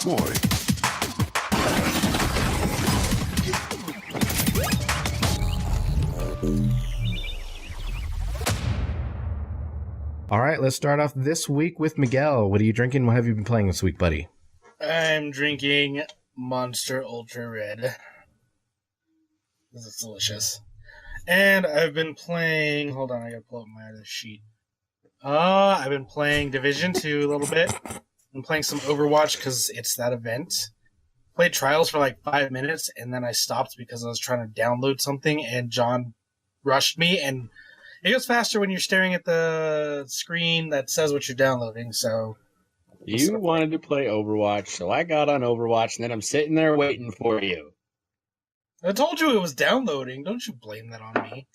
Boy. All right, let's start off this week with Miguel. What are you drinking? What have you been playing this week, buddy? I'm drinking Monster Ultra Red. This is delicious. And I've been playing... Hold on, I gotta pull up my other sheet. I've been playing Division 2 a little bit. I'm playing some Overwatch because it's that event. Played Trials for like 5 minutes, and then I stopped because I was trying to download something, and John rushed me, and it goes faster when you're staring at the screen that says what you're downloading, so... You wanted to play Overwatch, so I got on Overwatch, and then I'm sitting there waiting for you. I told you it was downloading. Don't you blame that on me.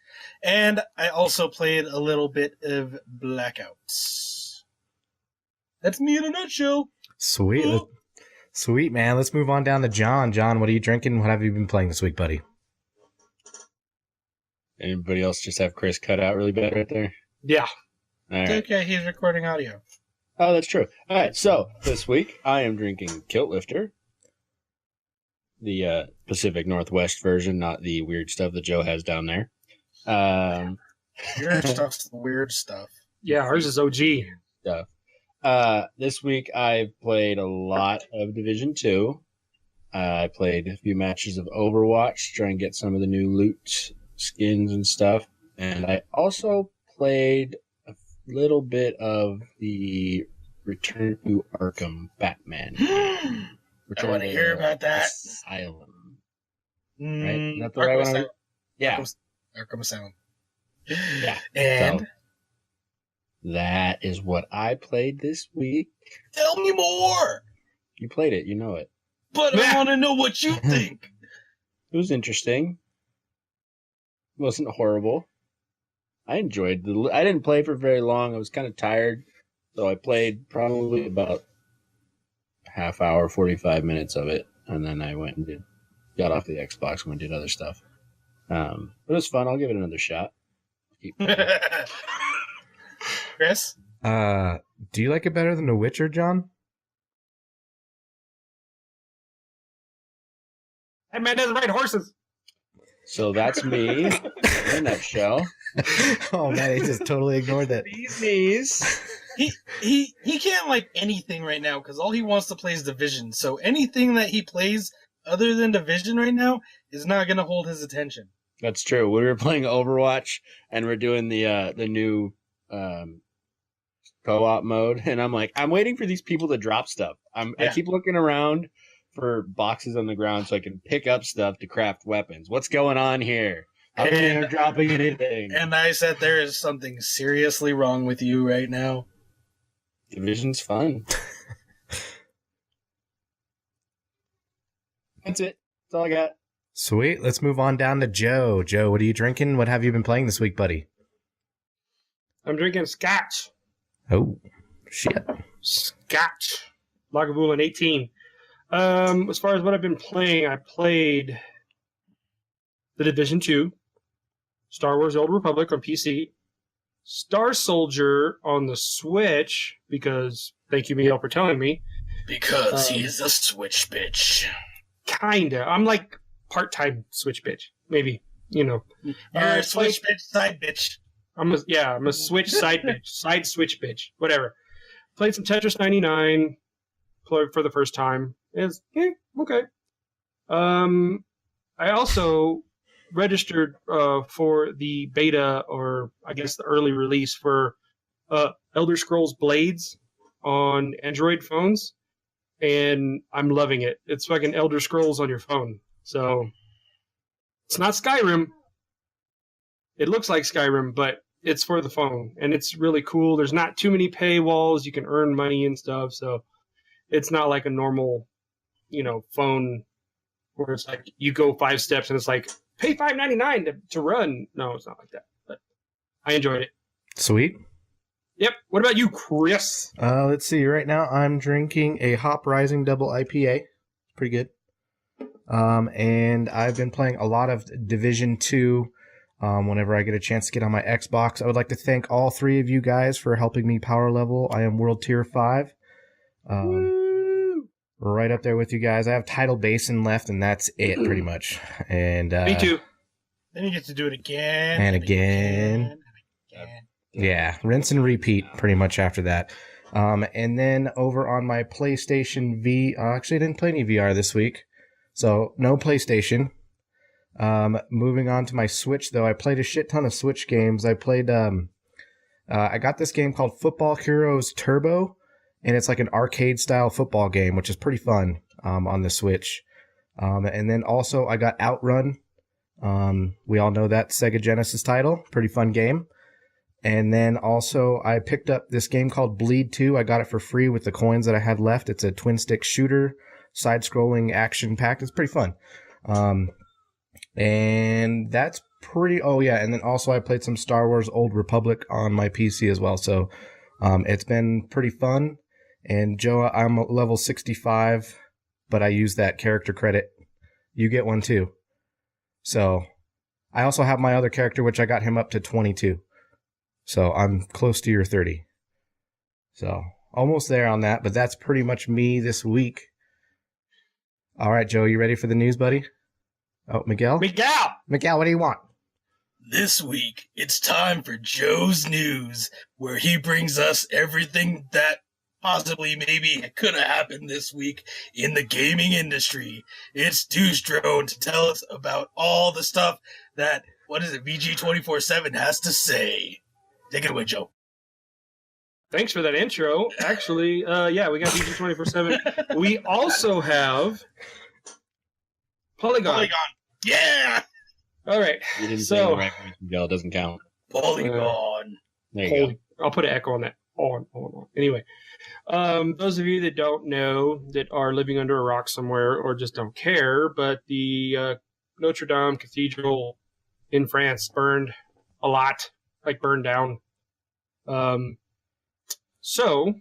And I also played a little bit of Blackouts. That's me in a nutshell. Sweet. Sweet, man. Let's move on down to John. John, what are you drinking? What have you been playing this week, buddy? Anybody else just have Chris cut out really bad right there? Yeah. All right. Okay, he's recording audio. Oh, that's true. All right, so this week I am drinking Kilt Lifter, the Pacific Northwest version, not the weird stuff that Joe has down there. Your stuff's weird stuff. Yeah, ours is OG. Stuff. This week I played a lot of Division 2. I played a few matches of Overwatch, try and get some of the new loot, skins and stuff. And I also played a little bit of the Return to Arkham Batman. I want to hear about that. Asylum. Right? Is that the Arkham right one? Asylum. Yeah. Arkham Asylum. Yeah. And So, that is what I played this week. tell me more. You played it, you know it. But I want to know what you think. It was interesting. It wasn't horrible. I enjoyed I didn't play for very long. I was kind of tired. So I played probably about a half hour, 45 minutes of it. And then I went and got off the Xbox and did other stuff. But it was fun. I'll give it another shot. Keep Chris? Do you like it better than The Witcher, John? That man doesn't ride horses. So that's me in a nutshell. Oh, man, he just totally ignored that. These knees. He can't like anything right now because all he wants to play is Division. So anything that he plays other than Division right now is not going to hold his attention. That's true. We were playing Overwatch and we're doing the new co-op mode, and I'm like, I'm waiting for these people to drop stuff. I keep looking around for boxes on the ground so I can pick up stuff to craft weapons. What's going on here? How come they're not dropping anything? And I said there is something seriously wrong with you right now. Division's fun. That's it. That's all I got. Sweet. Let's move on down to Joe. Joe, what are you drinking? What have you been playing this week, buddy? I'm drinking Scotch. Oh, shit. Scotch. Lagavulin 18. As far as what I've been playing, I played The Division 2, Star Wars Old Republic on PC, Star Soldier on the Switch, because, thank you, Miguel, for telling me. Because he's a Switch bitch. Kinda. I'm like part-time Switch bitch. Maybe, you know. You're a Switch bitch, side bitch. I'm a Switch side bitch. Side Switch bitch. Whatever. Played some Tetris 99 for the first time. It's okay. I also registered for the beta, or I guess the early release for Elder Scrolls Blades on Android phones, and I'm loving it. It's fucking Elder Scrolls on your phone. So it's not Skyrim. It looks like Skyrim, but it's for the phone, and it's really cool. There's not too many paywalls. You can earn money and stuff, so it's not like a normal, phone where it's like you go 5 steps and it's like pay $5.99 to run. No, it's not like that. But I enjoyed it. Sweet. Yep. What about you, Chris? Let's see. Right now, I'm drinking a Hop Rising Double IPA. Pretty good. And I've been playing a lot of Division 2 whenever I get a chance to get on my Xbox. I would like to thank all 3 of you guys for helping me power level. I am World Tier 5. right up there with you guys. I have Tidal Basin left, and that's it pretty much. And Me too. Then you get to do it again. And again. Yeah, rinse and repeat pretty much after that. And then over on my PlayStation actually I didn't play any VR this week, so no PlayStation. Moving on to my Switch, though, I played a shit ton of Switch games. I played, I got this game called Football Heroes Turbo, and it's like an arcade-style football game, which is pretty fun on the Switch. And then also I got Outrun. We all know that Sega Genesis title. Pretty fun game. And then also I picked up this game called Bleed 2. I got it for free with the coins that I had left. It's a twin-stick shooter, side-scrolling, action-packed. It's pretty fun. And that's pretty... Oh, yeah, and then also I played some Star Wars Old Republic on my PC as well. So it's been pretty fun. And Joe, I'm level 65, but I use that character credit. You get one too. So I also have my other character, which I got him up to 22. So I'm close to your 30. So almost there on that, but that's pretty much me this week. All right, Joe, you ready for the news, buddy? Oh, Miguel, what do you want? This week, it's time for Joe's News, where he brings us everything that possibly maybe could have happened this week in the gaming industry. It's Deuce Drone to tell us about all the stuff that, VG247 has to say. Take it away, Joe. Thanks for that intro. Actually, yeah, we got VG247. We also have Polygon. Yeah! All right. You didn't say the right way, Miguel. It doesn't count. Polygon. There you go. I'll put an echo on that. On. Anyway, those of you that don't know, that are living under a rock somewhere or just don't care, but the Notre Dame Cathedral in France burned a lot, like burned down. So,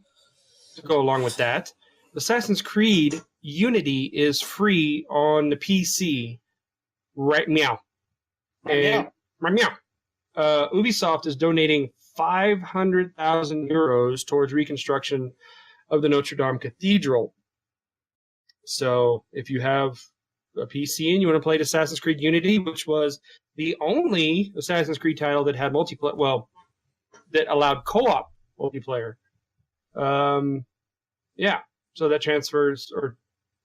to go along with that, Assassin's Creed Unity is free on the PC right now. Ubisoft is donating 500,000 euros towards reconstruction of the Notre Dame Cathedral. So if you have a PC and you want to play Assassin's Creed Unity, which was the only Assassin's Creed title that had multiplayer, well, that allowed co-op multiplayer. Yeah, so that transfers or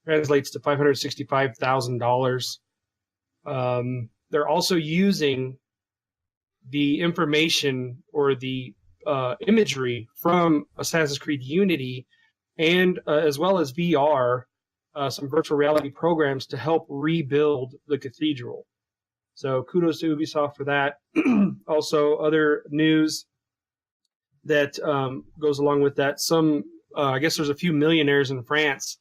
translates to $565,000. They're also using the information or the imagery from Assassin's Creed Unity and as well as VR, some virtual reality programs to help rebuild the cathedral. So kudos to Ubisoft for that. Also, other news that goes along with that. I guess there's a few millionaires in France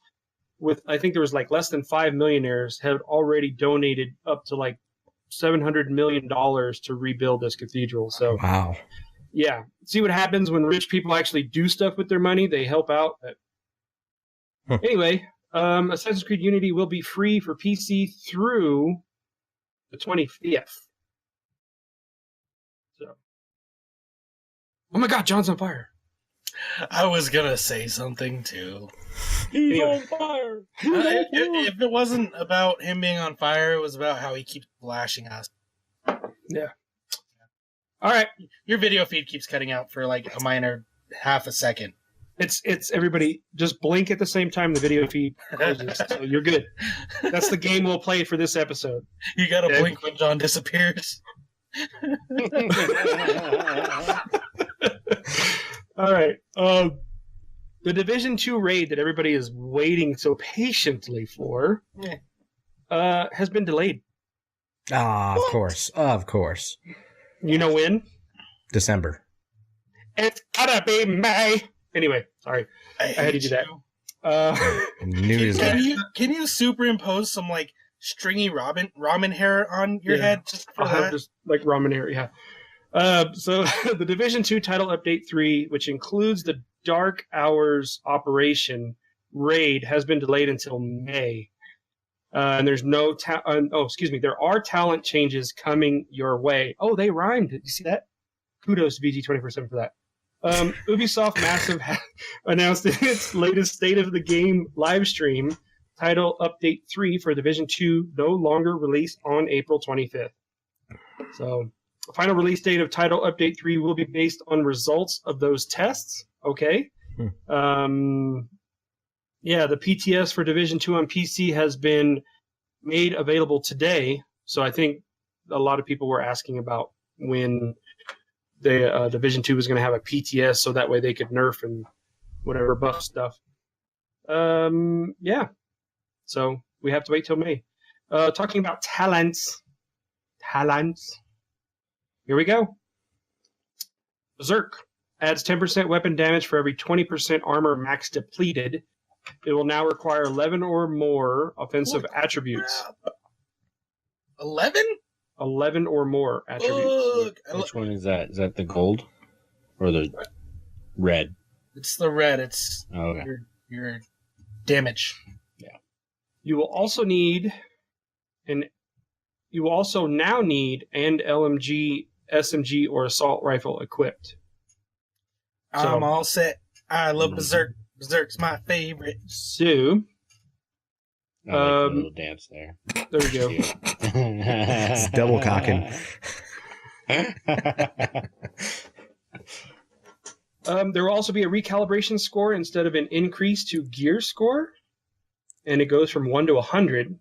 with, I think there was like less than 5 millionaires have already donated up to like $700 million to rebuild this cathedral. So, wow. Yeah. See what happens when rich people actually do stuff with their money. They help out. Anyway, Assassin's Creed Unity will be free for PC through the 25th. So, oh my God, John's on fire. I was gonna say something too. He's on fire. If it wasn't about him being on fire, it was about how he keeps flashing us. Yeah. All right. Your video feed keeps cutting out for like a minor half a second. It's everybody just blink at the same time the video feed closes, so you're good. That's the game we'll play for this episode. You gotta blink when John disappears. All right. The Division 2 raid that everybody is waiting so patiently for has been delayed. Ah, of course. You know when? December. It's gotta be May. Anyway, sorry. I had to do that. Can you superimpose some like stringy ramen hair on your head just for that? Just like ramen hair, yeah. So the Division 2 title update 3, which includes the Dark Hours operation raid, has been delayed until May. And there's no there are talent changes coming your way. Oh, they rhymed. Did you see that? Kudos to VG247 for that. Ubisoft Massive announced in its latest State of the Game live stream title Update 3 for Division 2 no longer released on April 25th. So, the final release date of title Update 3 will be based on results of those tests. Okay. Yeah, the PTS for Division 2 on PC has been made available today. So I think a lot of people were asking about when the Division 2 was going to have a PTS so that way they could nerf and whatever buff stuff. Yeah. So we have to wait till May. Talking about talents. Here we go. Berserk adds 10% weapon damage for every 20% armor max depleted. It will now require 11 or more offensive attributes. 11? 11 or more attributes. Which one is that? Is that the gold or the red? It's the red. It's your damage. Yeah. You will also now need an LMG, SMG, or assault rifle equipped. I'm all set. I love Berserk. Berserk's my favorite. So, I like the little dance there. There we go. It's double cocking. There will also be a recalibration score instead of an increase to gear score, and it goes from 1 to 100.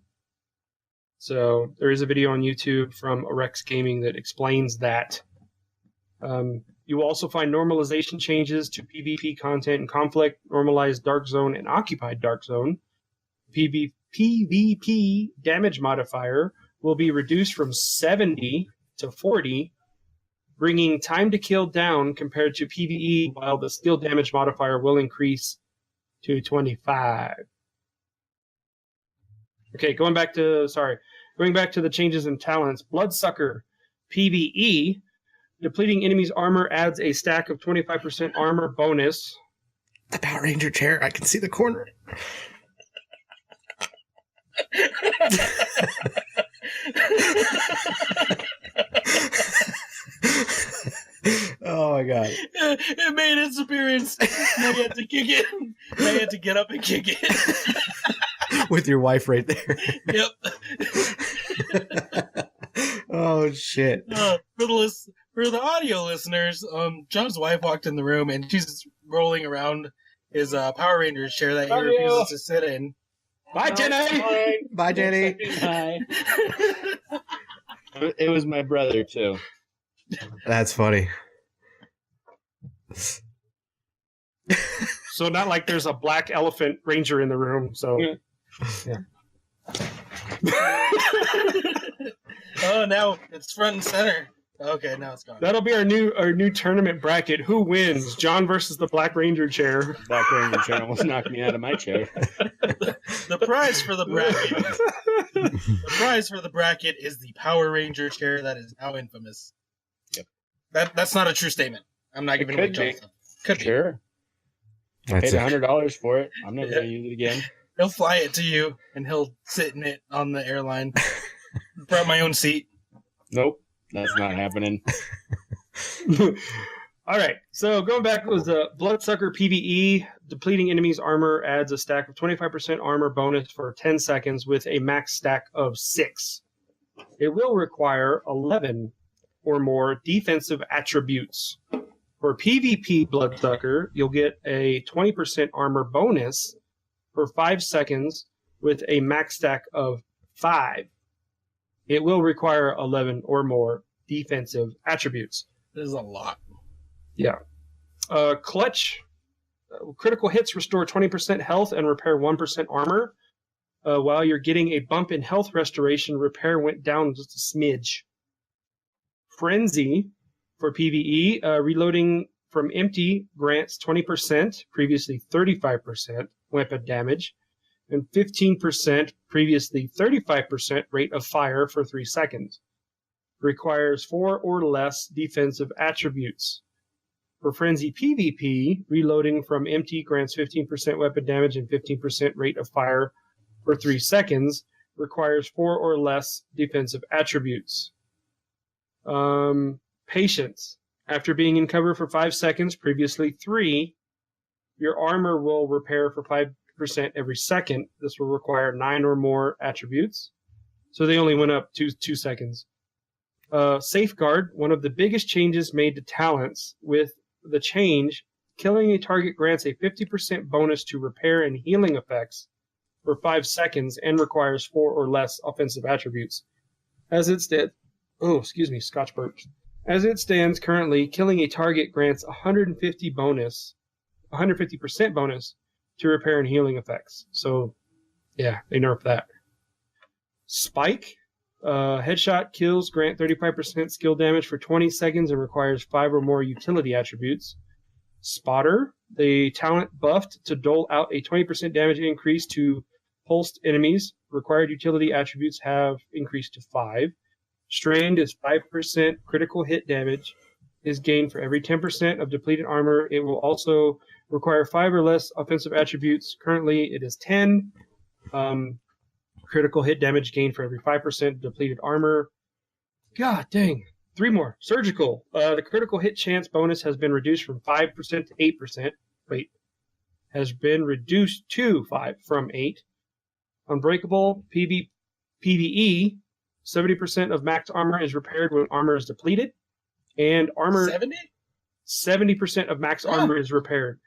So there is a video on YouTube from Rex Gaming that explains that. You will also find normalization changes to PvP content and conflict, normalized Dark Zone and occupied Dark Zone. PvP damage modifier will be reduced from 70 to 40, bringing time to kill down compared to PvE, while the skill damage modifier will increase to 25. Okay, going back to the changes in talents. Bloodsucker PvE. Depleting enemies' armor adds a stack of 25% armor bonus. The Power Ranger chair. I can see the corner. Oh my god. It made its appearance. Now you have to kick it. Now you have to get up and kick it. With your wife right there. Yep. Oh shit. For the audio listeners, John's wife walked in the room and she's rolling around his Power Rangers chair that he refuses to sit in. Bye, Jenny! Bye, Jenny. Hi. It was my brother, too. That's funny. So not like there's a black elephant ranger in the room, so... Yeah. Oh, now it's front and center. Okay, now it's gone. That'll be our new tournament bracket. Who wins? John versus the Black Ranger chair. Black Ranger chair almost knocked me out of my chair. The prize for the bracket is the Power Ranger chair that is now infamous. Yep. That's not a true statement. I'm not giving away John's stuff. Could be. Sure. I paid $100 for it. I'm never going to use it again. He'll fly it to you, and he'll sit in it on the airline. Brought my own seat. Nope. That's not happening. All right. So going back was the Bloodsucker PvE. Depleting enemies' armor adds a stack of 25% armor bonus for 10 seconds with a max stack of 6. It will require 11 or more defensive attributes. For PvP Bloodsucker, you'll get a 20% armor bonus for 5 seconds with a max stack of 5. It will require 11 or more defensive attributes. This is a lot. Yeah. Clutch. Critical hits restore 20% health and repair 1% armor. While you're getting a bump in health restoration, repair went down just a smidge. Frenzy for PvE. Reloading from empty grants 20%, previously 35% weapon damage, and 15%, previously 35% rate of fire for 3 seconds. Requires 4 or less defensive attributes. For Frenzy PvP, reloading from empty grants 15% weapon damage and 15% rate of fire for 3 seconds. Requires 4 or less defensive attributes. Patience After being in cover for 5 seconds, previously 3, your armor will repair for 5% every second. This will require 9 or more attributes. So they only went up 2 seconds. Safeguard, one of the biggest changes made to talents. With the change, killing a target grants a 50% bonus to repair and healing effects for 5 seconds and requires 4 or less offensive attributes. As it stands, Scotch burps. As it stands currently, killing a target grants 150% bonus to repair and healing effects. So, yeah, they nerfed that. Spike, headshot kills grant 35% skill damage for 20 seconds and requires 5 or more utility attributes. Spotter, the talent buffed to dole out a 20% damage increase to pulsed enemies. Required utility attributes have increased to 5. Strained is 5% critical hit damage is gained for every 10% of depleted armor. It will also require 5 or less offensive attributes. Currently, it is 10. Critical hit damage gained for every 5% depleted armor. God dang. 3 more. Surgical. The critical hit chance bonus has been reduced from 5% to 8%. Has been reduced to 5 from 8. Unbreakable. PvE. 70% of max armor is repaired when armor is depleted. And armor... 70% of max armor is repaired.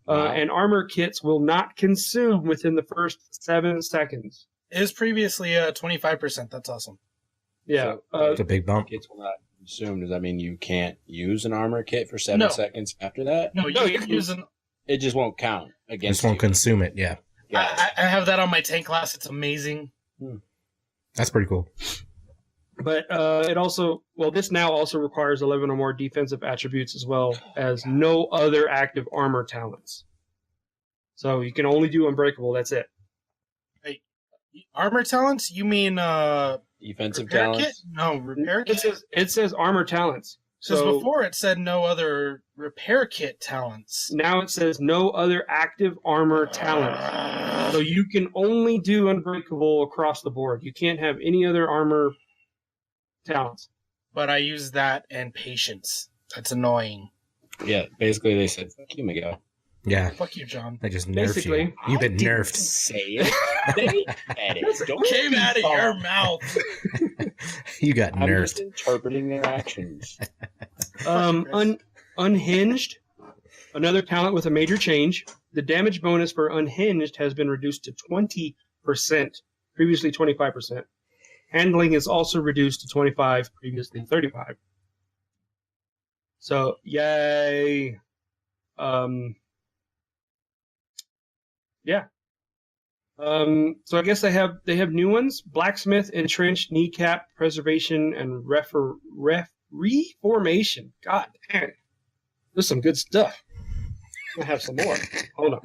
Wow. And armor kits will not consume within the first 7 seconds. It was previously 25%. That's awesome. Yeah. It's a big bump. Kits will not consume. Does that mean you can't use an armor kit for 7 seconds after that? No, you can use an... It just won't count against Just won't you. consume it, yeah. I have that on my tank class. It's amazing. That's pretty cool. But this now also requires 11 or more defensive attributes as well as no other active armor talents. So you can only do Unbreakable, that's it. Hey, armor talents? You mean Defensive repair talents? kit? No, repair kit? It says armor talents. Because So before it said no other repair kit talents. now it says no other active armor talents. So you can only do Unbreakable across the board. You can't have any other armor talents. But I use that and patience. That's annoying. Yeah, basically they said, fuck you, Miguel. Yeah. Fuck you, John. They just nerfed Basically. you. You've been I didn't nerfed. say it. They said it. Don't Came out of your mouth. You got I'm just nerfed. interpreting their actions. Unhinged, another talent with a major change. The damage bonus for Unhinged has been reduced to 20%, previously 25%. Handling is also reduced to 25, previously 35. So, yay. Yeah. So I guess they have new ones: Blacksmith, Entrenched, Kneecap, Preservation, and Reformation. God damn, there's some good stuff. I have some more. Hold on.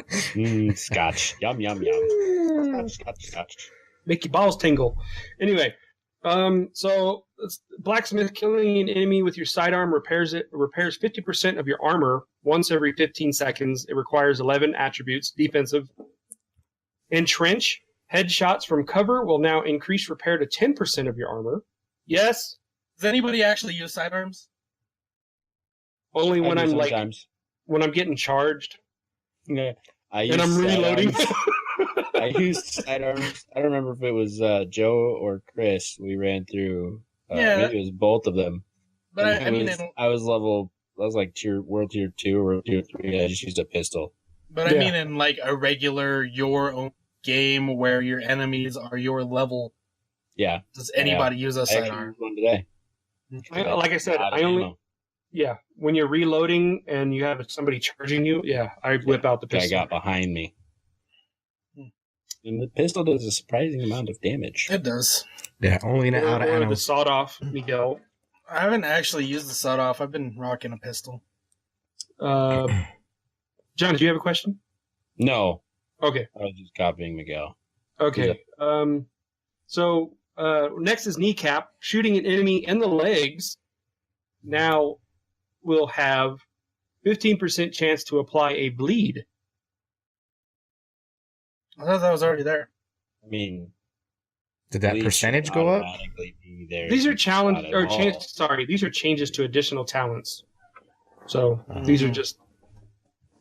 Scotch. Yum, yum, yum. Scotch. Make your balls tingle. Anyway, so Blacksmith, killing an enemy with your sidearm repairs 50% of your armor once every 15 seconds. It requires 11 attributes, defensive. Entrench, headshots from cover will now increase repair to 10% of your armor. Yes, Does anybody actually use sidearms? only when I do I'm sometimes. when I'm getting charged Yeah. and I'm reloading. I used sidearms. I don't remember if it was Joe or Chris. We ran through. Maybe it was both of them. But And I was like world tier 2 or world tier 3. I just used a pistol. I mean in like a regular your own game where your enemies are your level. Yeah. Does anybody use a I actually sidearm? used one today. Like I said, Out of I only ammo. when you're reloading and you have somebody charging you, I whip out the Guy pistol. got behind me. And the pistol does a surprising amount of damage. It does. Yeah, only an out of Or ammo. the sawed off Miguel. I haven't actually used the sawed off. I've been rocking a pistol. John, do you have a question? No, Okay. I was just copying Miguel. Okay. So next is Kneecap. Shooting an enemy in the legs now will have 15% chance to apply a bleed. I thought that was already there. I mean, Did that bleed percentage should go up? automatically be there. These are Not at all. these are changes to additional talents. So these are just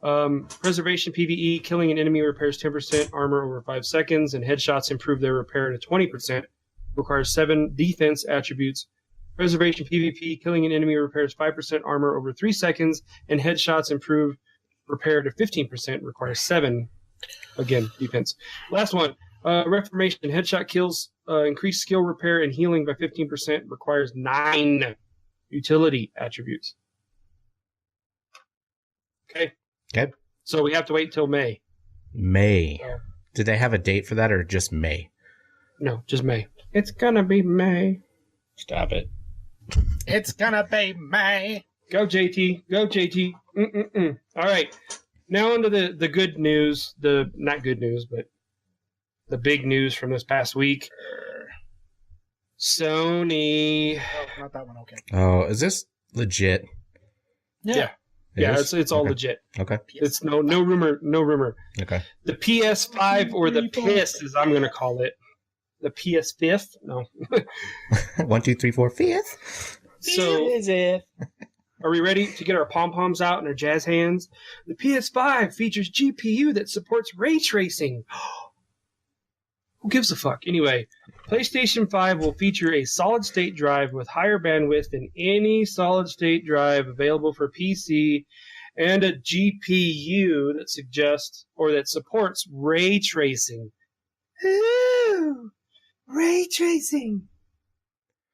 preservation PvE. Killing an enemy repairs 10% armor over 5 seconds, and headshots improve their repair to 20%. Requires 7 defense attributes. Preservation PvP. Killing an enemy repairs 5% armor over 3 seconds, and headshots improve repair to 15%. Requires 7, again, defense. Last one. Reformation. Headshot kills increase skill repair and healing by 15%. Requires 9 utility attributes. Okay. Okay. So we have to wait till May. May. Did they have a date for that or just May? No, just May. It's gonna be May. Stop it. It's gonna be May. Go JT. Go JT. All right. Now onto the good news. The not good news, but the big news from this past week. Sony. Oh, not that one. Okay. Oh, is this legit? Yeah. It Yeah, is? it's all Okay. legit. Okay. It's no rumor. Okay. The PS5 or the PIS, as I'm going to call it. The PS5? No. 1, 2, 3, 4, 5th. So, Is it? are we ready to get our pom-poms out and our jazz hands? The PS5 features GPU that supports ray tracing. Who gives a fuck? Anyway, PlayStation 5 will feature a solid-state drive with higher bandwidth than any solid-state drive available for PC, and a GPU that suggests or that supports ray tracing. Ooh, ray tracing.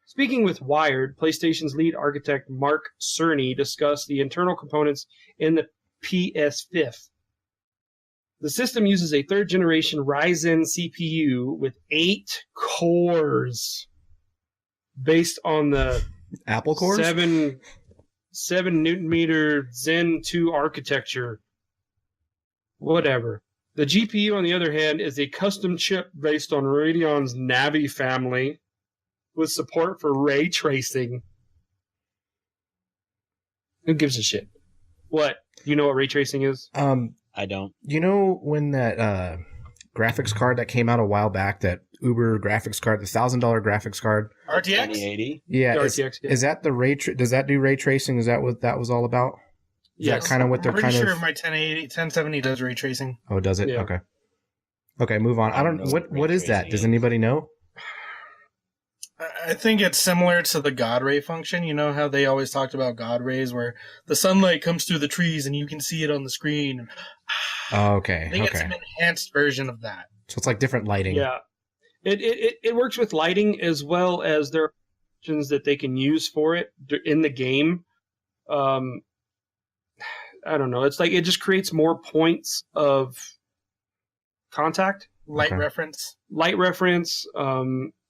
Speaking with Wired, PlayStation's lead architect Mark Cerny discussed the internal components in the PS5. The system uses a third-generation Ryzen CPU with 8 cores, based on the Apple cores? 7 Newton-meter Zen 2 architecture. Whatever. The GPU, on the other hand, is a custom chip based on Radeon's Navi family, with support for ray tracing. Who gives a shit? What? You know what ray tracing is? I don't. You know when that graphics card that came out a while back, that Uber graphics card, the $1,000 graphics card? RTX. 2080. Yeah. The Is, RTX, yeah. is that the does that do ray tracing? Is that what that was all about? Is Yes. that kind of what they're I'm pretty kind sure of... my 1070 does ray tracing. Oh, does it? Yeah. Okay. Okay, move on. I don't know. What is that? tracing Does is. anybody know? I think it's similar to the God ray function. You know how they always talked about God rays, where the sunlight comes through the trees and you can see it on the screen. Oh, okay. I think it's Okay. an enhanced version of that. So it's like different lighting. Yeah. It works with lighting as well as there are options that they can use for it in the game. I don't know. It's like it just creates more points of contact, Light Okay. reference. light reference.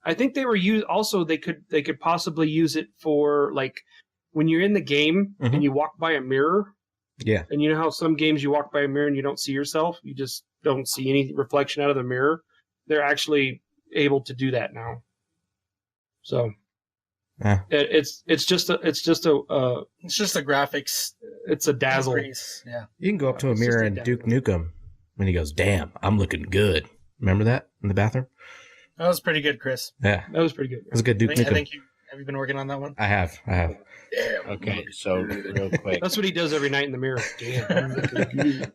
I think they were also they could possibly use it for like when you're in the game Mhm. and you walk by a mirror. Yeah. And you know how some games you walk by a mirror and you don't see yourself? You just don't see any reflection out of the mirror. They're actually able to do that now. So Yeah. it's just a It's just a graphics it's a dazzle. increase. Yeah. You can go up to a It's mirror just a and demo. Duke Nukem when he goes, "Damn, I'm looking good." Remember that in the bathroom? That was pretty good, Chris. Yeah, That was pretty good. it was a good Duke I Nukem. think have you been working on that one? I have. Yeah. Okay, so real quick. That's what he does every night in the mirror. Damn, I'm looking good.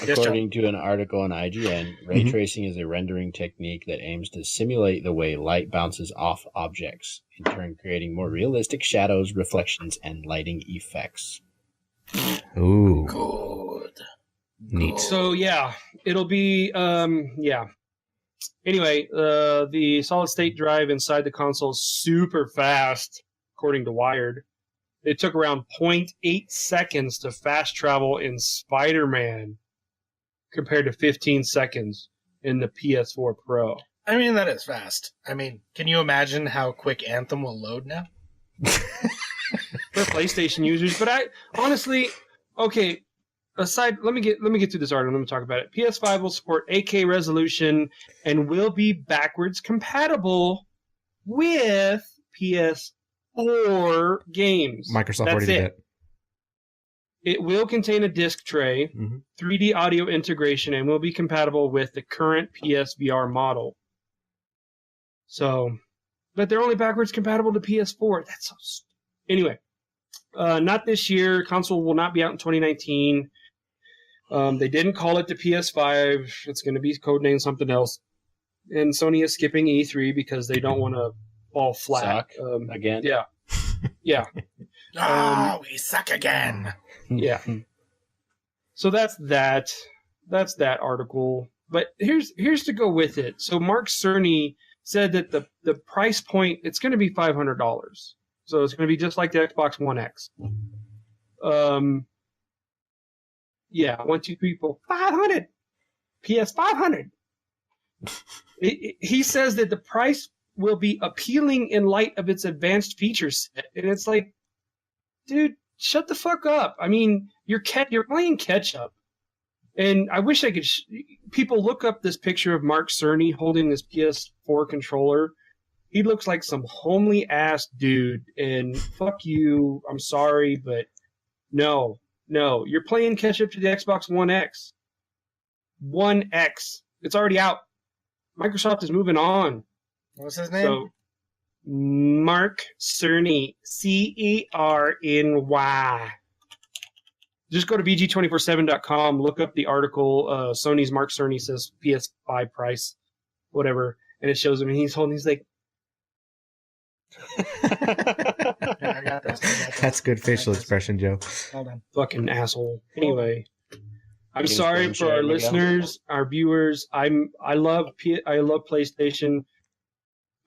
Yes, According to an article on IGN, ray Mhm. tracing is a rendering technique that aims to simulate the way light bounces off objects, in turn creating more realistic shadows, reflections, and lighting effects. Ooh, Good. neat. So yeah, it'll be yeah. Anyway, the solid state drive inside the console is super fast, according to Wired. It took around 0.8 seconds to fast travel in Spider-Man, compared to 15 seconds in the PS4 Pro. I mean, that is fast. I mean, can you imagine how quick Anthem will load now? For PlayStation users, but I honestly, okay. Aside, let me get through this article. Let me talk about it. PS5 will support 8K resolution and will be backwards compatible with PS4 games. Microsoft That's already did it. It will contain a disc tray, Mhm. 3D audio integration, and will be compatible with the current PSVR model. So, but they're only backwards compatible to PS4. That's so. Anyway, Not this year. Console will not be out in 2019. They didn't call it the PS5. It's going to be codenamed something else. And Sony is skipping E3 because they don't want to fall flat. Suck again? Yeah. Yeah. We suck again. Yeah. So that's that. That's that article. But here's to go with it. So Mark Cerny said that the price point, it's going to be $500. So it's going to be just like the Xbox One X. Yeah, 1, 2, 3, 4, 500. PS 500. He says that the price will be appealing in light of its advanced feature set, and it's like, dude, shut the fuck up. I mean, you're playing catch up, and I wish I could. People look up this picture of Mark Cerny holding this PS4 controller. He looks like some homely ass dude, and fuck you. I'm sorry, but no, you're playing catch up to the Xbox One X. One X. It's already out. Microsoft is moving on. What's his name? So, Mark Cerny. Cerny. Just go to bg247.com, look up the article. Sony's Mark Cerny says PS5 price, whatever, and it shows him, and he's like, I got this. That's good facial expression, Joe. Hold on. fucking asshole. Anyway, I'm He's sorry been for our sharing, Miguel. listeners, our viewers. I love PlayStation,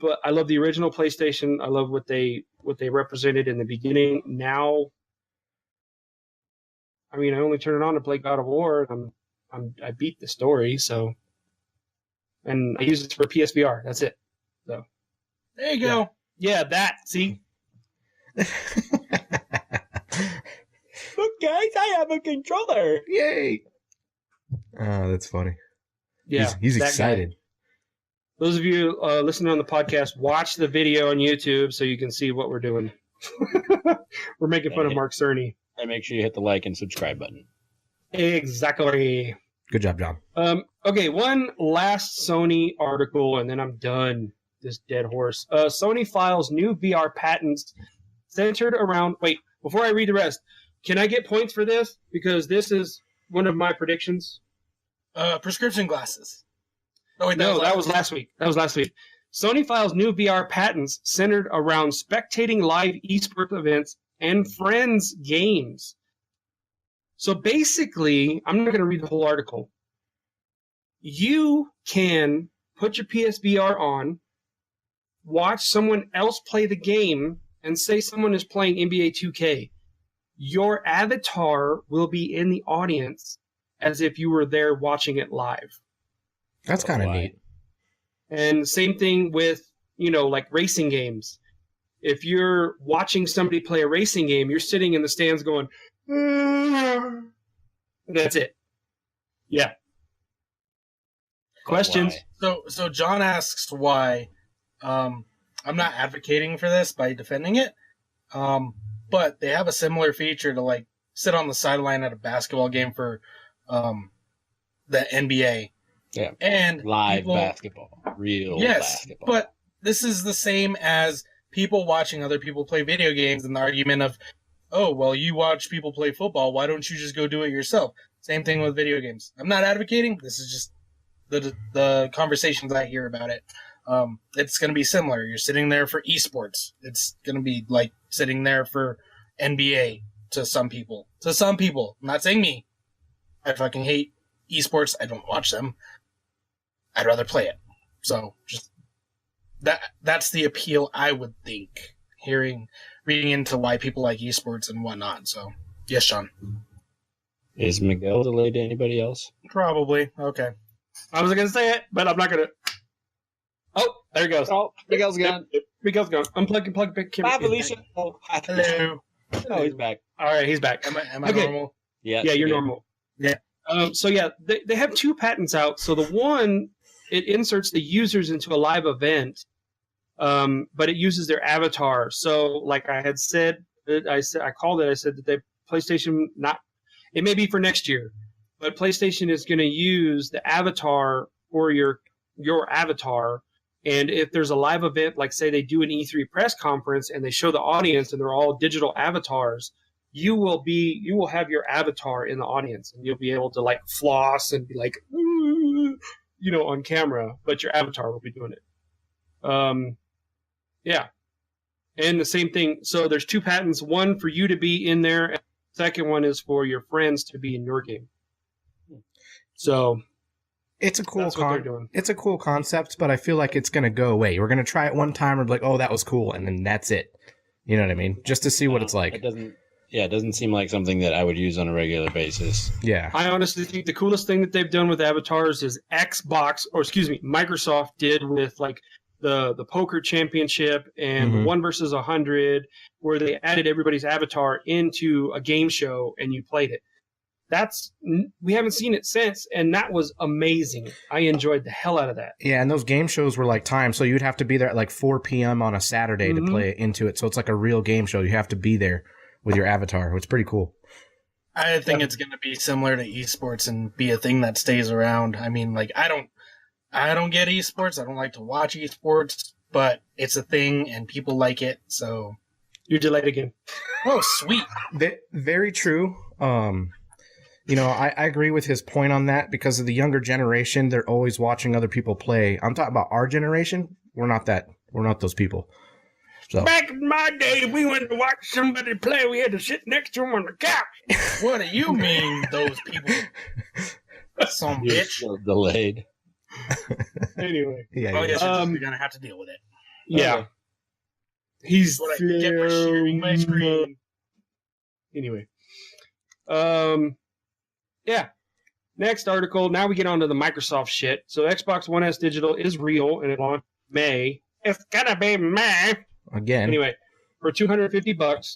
but I love the original PlayStation. I love what they represented in the beginning. Now, I mean, I only turn it on to play God of War, and I beat the story, so, and I use it for PSVR. That's it. So There you go. yeah, that. See, Look, guys, I have a controller. Yay! Oh, that's funny. yeah, He's that guy. excited. Those of you listening on the podcast, watch the video on YouTube so you can see what we're doing. We're making fun of Mark Cerny. And make sure you hit the like and subscribe button. Exactly. Good job, John. Okay, one last Sony article, and then I'm done. This dead horse. Sony files new VR patents centered around. Wait, before I read the rest, can I get points for this? Because this is one of my predictions. Prescription glasses. Oh, wait, That was last week. Sony files new VR patents centered around spectating live esports events and friends games. So basically, I'm not going to read the whole article. You can put your PSVR on, watch someone else play the game, and say someone is playing NBA 2K. Your avatar will be in the audience as if you were there watching it live. That's kind of neat. And same thing with, like racing games. If you're watching somebody play a racing game, you're sitting in the stands going, that's it. Yeah. Questions? So John asks why. I'm not advocating for this by defending it. But they have a similar feature to like sit on the sideline at a basketball game for the NBA. Yeah. And Live basketball. Real basketball. But this is the same as people watching other people play video games and the argument of, oh, well, you watch people play football. Why don't you just go do it yourself? Same thing with video games. I'm not advocating. This is just the conversations I hear about it. It's going to be similar. You're sitting there for esports. It's going to be like sitting there for NBA to some people. I'm not saying me. I fucking hate esports. I don't watch them. I'd rather play it. So just that's the appeal, I would think, reading into why people like esports and whatnot. So yes, Sean. Is Miguel delayed to anybody else? Probably. Okay. I was going to say it, but I'm not going to. Oh, there he goes. Oh, Miguel's gone. Miguel's gone. Unplug. Bye, Felicia. Oh, Hello. Oh, he's back. All right, he's back. Am I Okay. normal? Yeah, Yeah, you're normal. Yeah. So yeah, they have two patents out. So the one, it inserts the users into a live event, but it uses their avatar. So like I had said, I said that the PlayStation it may be for next year, but PlayStation is going to use the avatar for your avatar And if there's a live event, like say they do an E3 press conference and they show the audience and they're all digital avatars, you will have your avatar in the audience and you'll be able to like floss and be like, on camera, but your avatar will be doing it. Yeah. And the same thing. So there's 2 patents, one for you to be in there, and the second one is for your friends to be in your game. So it's a cool it's a cool concept, but I feel like it's going to go away. We're going to try it one time and be like, oh, that was cool, and then that's it. You know what I mean? Just to see what it's like. It doesn't seem like something that I would use on a regular basis. Yeah. I honestly think the coolest thing that they've done with avatars is Microsoft did with like the poker championship and the 1 versus 100, where they added everybody's avatar into a game show and you played it. We haven't seen it since, and that was amazing. I enjoyed the hell out of that. Yeah, and those game shows were like timed, so you'd have to be there at like 4 p.m. on a Saturday to play into it. So it's like a real game show. You have to be there with your avatar. It's pretty cool. I think it's going to be similar to esports and be a thing that stays around. I mean, like I don't get esports. I don't like to watch esports, but it's a thing and people like it. So you're delayed again. Oh, sweet. Very true. I agree with his point on that because of the younger generation. They're always watching other people play. I'm talking about our generation. We're not those people. So. Back in my day, we went to watch somebody play. We had to sit next to them on the couch. What do you mean, those people? Some You're bitch. so delayed. Anyway. Yeah. Oh, yes, you're going to have to deal with it. Yeah. He's what I get for sharing my screen. Anyway. Yeah. Next article. Now we get on to the Microsoft shit. So Xbox One S Digital is real, and it launched May. It's gonna be May. Again. Anyway, for $250,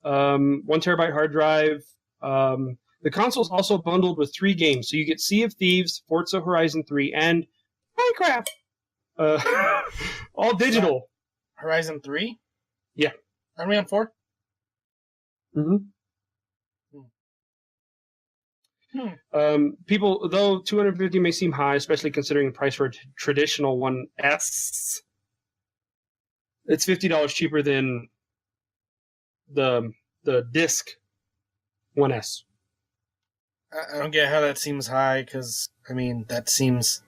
1 terabyte hard drive. The console's also bundled with 3 games, so you get Sea of Thieves, Forza Horizon 3, and Minecraft. All digital. Horizon 3? Yeah. Are we on 4? People, though $250 may seem high, especially considering the price for a traditional One S, it's $50 cheaper than the disc One S. I don't get how that seems high, because, I mean, that seems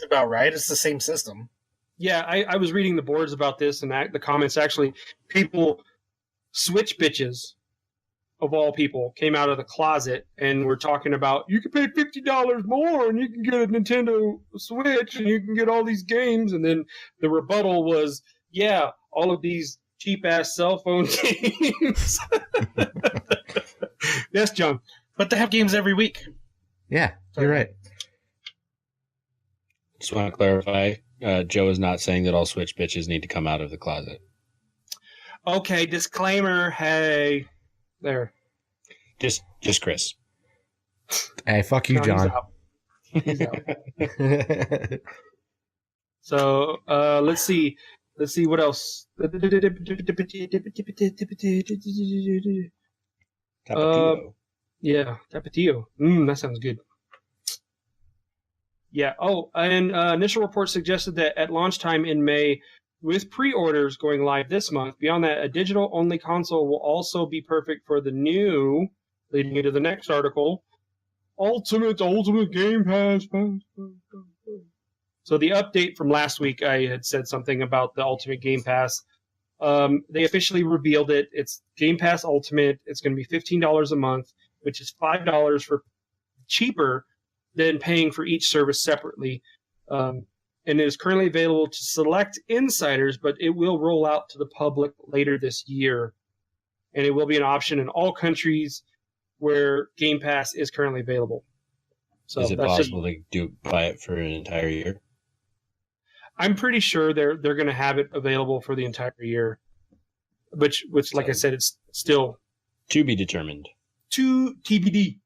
about right. It's the same system. Yeah, I was reading the boards about this, and the comments actually, people, Switch bitches, of all people, came out of the closet and were talking about, you can pay $50 more and you can get a Nintendo Switch and you can get all these games. And then the rebuttal was, yeah, all of these cheap-ass cell phone games. Yes, John. But they have games every week. Yeah, you're right. Just want to clarify, Joe is not saying that all Switch bitches need to come out of the closet. Okay, disclaimer, hey... There. Just Chris. Hey, fuck you, John. He's out. So, let's see what else. Tapatio. Yeah, Tapatio. That sounds good. Yeah. Oh, and initial reports suggested that at launch time in May, with pre-orders going live this month, beyond that, a digital-only console will also be perfect for the new, leading into the next article, Ultimate Game Pass. So the update from last week, I had said something about the Ultimate Game Pass. They officially revealed it. It's Game Pass Ultimate. It's going to be $15 a month, which is $5 for cheaper than paying for each service separately. And it is currently available to select insiders, but it will roll out to the public later this year. And it will be an option in all countries where Game Pass is currently available. So is it possible to buy it for an entire year? I'm pretty sure they're going to have it available for the entire year, which like I said, it's still to be determined. To TBD.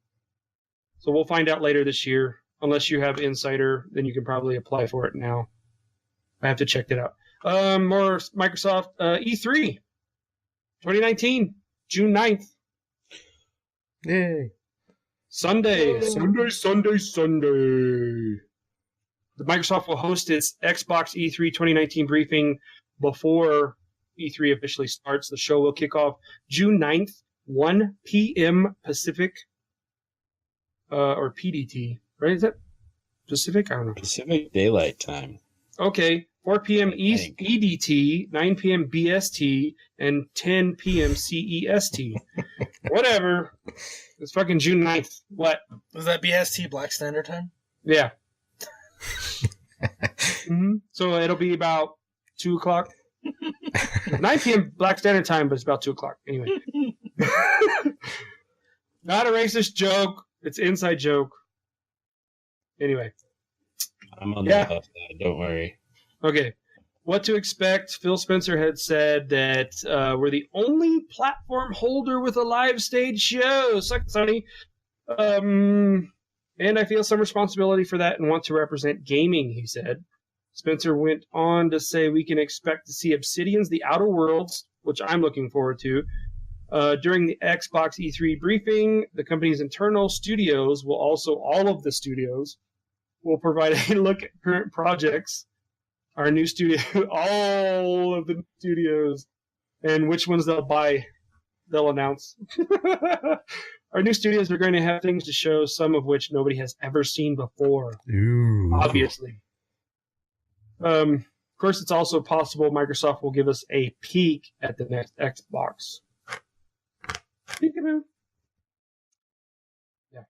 So we'll find out later this year. Unless you have Insider, then you can probably apply for it now. I have to check that out. More Microsoft E3 2019, June 9th. Yay. Sunday. Microsoft will host its Xbox E3 2019 briefing before E3 officially starts. The show will kick off June 9th, 1 p.m. Pacific, or PDT, right? Is that Pacific? I don't know. Pacific Daylight Time. Okay, 4 p.m. EDT, 9 p.m. BST, and 10 p.m. CEST. Whatever. It's fucking June 9th. What? Was that BST Black Standard Time? Yeah. So it'll be about 2 o'clock. 9 p.m. Black Standard Time, but it's about 2 o'clock. Anyway. Not a racist joke. It's an inside joke. Anyway. I'm on the left side, don't worry. Okay. What to expect? Phil Spencer had said that we're the only platform holder with a live stage show. Suck, Sony. And I feel some responsibility for that and want to represent gaming, he said. Spencer went on to say we can expect to see Obsidian's The Outer Worlds, which I'm looking forward to. During the Xbox E3 briefing, the company's internal studios will also, all of the studios, will provide a look at current projects, our new studio, all of the studios, and which ones they'll announce. Our new studios are going to have things to show, some of which nobody has ever seen before. Ooh. Obviously. Of course, it's also possible Microsoft will give us a peek at the next Xbox. Peekaboo. Yeah.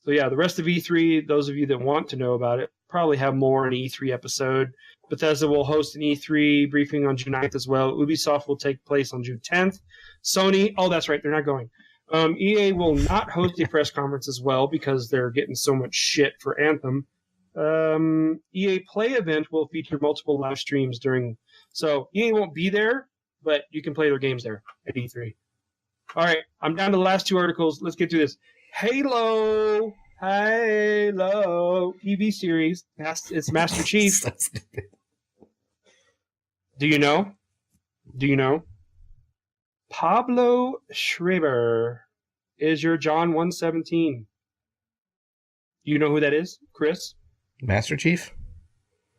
So yeah, the rest of E3, those of you that want to know about it, probably have more in an E3 episode. Bethesda will host an E3 briefing on June 9th as well. Ubisoft will take place on June 10th. Sony, oh, that's right, they're not going. EA will not host a press conference as well because they're getting so much shit for Anthem. EA Play event will feature multiple live streams during... So EA won't be there, but you can play their games there at E3. All right, I'm down to the last 2 articles. Let's get through this. Halo TV series. It's Master Chief. Do you know? Pablo Schreiber is your John 117. Do you know who that is, Chris? Master Chief?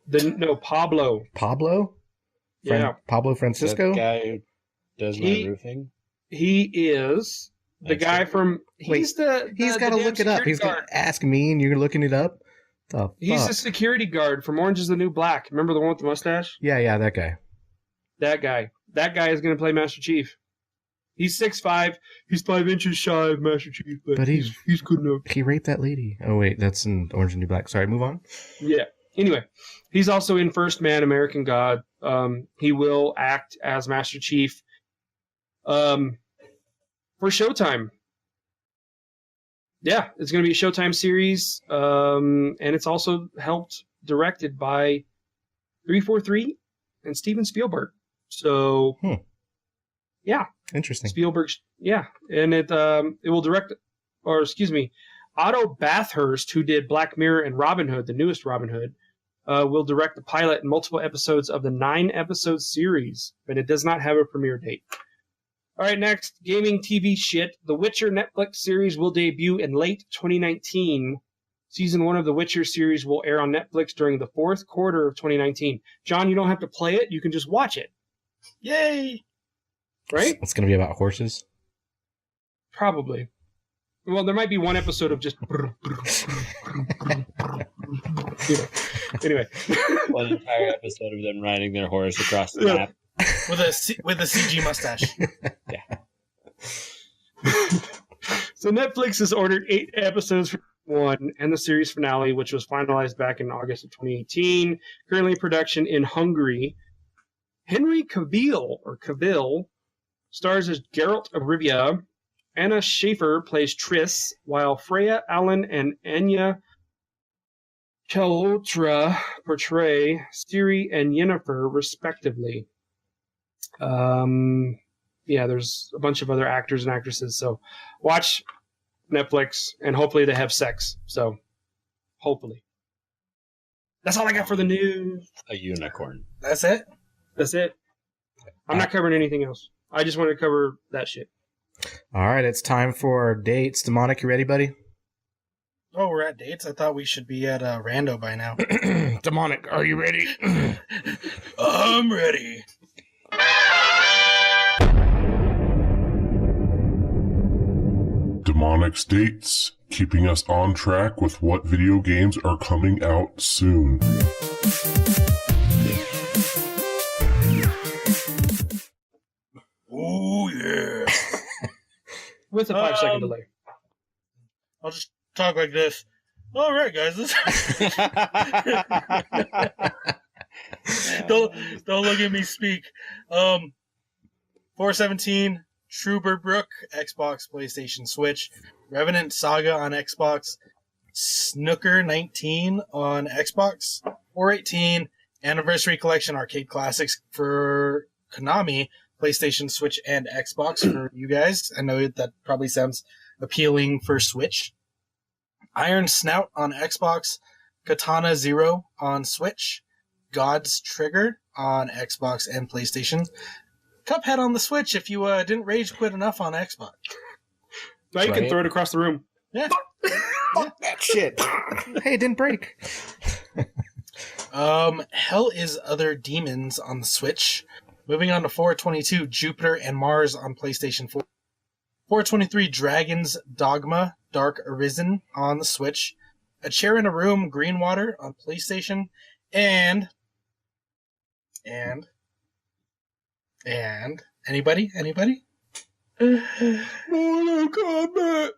No, Pablo. Pablo? Yeah. Pablo Francisco? That guy who does my roofing? He is the guy from... He's got to look it up. He's going to ask me and you're looking it up? He's the security guard from Orange is the New Black. Remember the one with the mustache? Yeah, that guy. That guy is going to play Master Chief. He's 6'5". He's 5 inches shy of Master Chief, but he's good enough. He raped that lady. Oh, wait, that's in Orange and New Black. Sorry, move on. Yeah. Anyway, he's also in First Man, American God. He will act as Master Chief for Showtime. Yeah, it's going to be a Showtime series, and it's also directed by 343 and Steven Spielberg. So, yeah. Interesting. Spielberg, yeah. And it will direct, Otto Bathurst, who did Black Mirror and Robin Hood, the newest Robin Hood, will direct the pilot and multiple episodes of the 9-episode series, but it does not have a premiere date. All right, next, gaming TV shit. The Witcher Netflix series will debut in late 2019. Season 1 of the Witcher series will air on Netflix during the 4th quarter of 2019. John, you don't have to play it. You can just watch it. Yay! Right? It's going to be about horses? Probably. Well, there might be one episode of just... Anyway. One entire episode of them riding their horse across the map. With a CG mustache. Yeah. So Netflix has ordered 8 episodes for one and the series finale, which was finalized back in August of 2018. Currently in production in Hungary. Henry Cavill stars as Geralt of Rivia. Anna Schaefer plays Triss, while Freya Allen and Anya Chalotra portray Ciri and Yennefer, respectively. There's a bunch of other actors and actresses, so watch Netflix, and hopefully they have sex. So, hopefully. That's all I got for the news. A unicorn. That's it? That's it. I'm not covering anything else. I just wanted to cover that shit. All right, it's time for dates. Demonic, you ready, buddy? Oh, we're at dates? I thought we should be at Rando by now. Demonic, are you ready? I'm ready. Demonic's dates, keeping us on track with what video games are coming out soon. Oh, yeah. With a 5-second delay. I'll just talk like this. All right, guys. Don't look at me speak. 417, Trooper Brook, Xbox, PlayStation, Switch. Revenant Saga on Xbox. Snooker 19 on Xbox. 418, Anniversary Collection Arcade Classics for Konami, PlayStation, Switch, and Xbox for you guys. I know that probably sounds appealing for Switch. Iron Snout on Xbox, Katana Zero on Switch, God's Trigger on Xbox and PlayStation, Cuphead on the Switch if you didn't rage quit enough on Xbox. Now you can throw it across the room. Yeah. Fuck that shit. Hey, it didn't break. Hell is Other Demons on the Switch. Moving on to 422, Jupiter and Mars on PlayStation 4. 423, Dragon's Dogma, Dark Arisen on the Switch. A Chair in a Room, Greenwater on PlayStation. And anybody? Mortal Kombat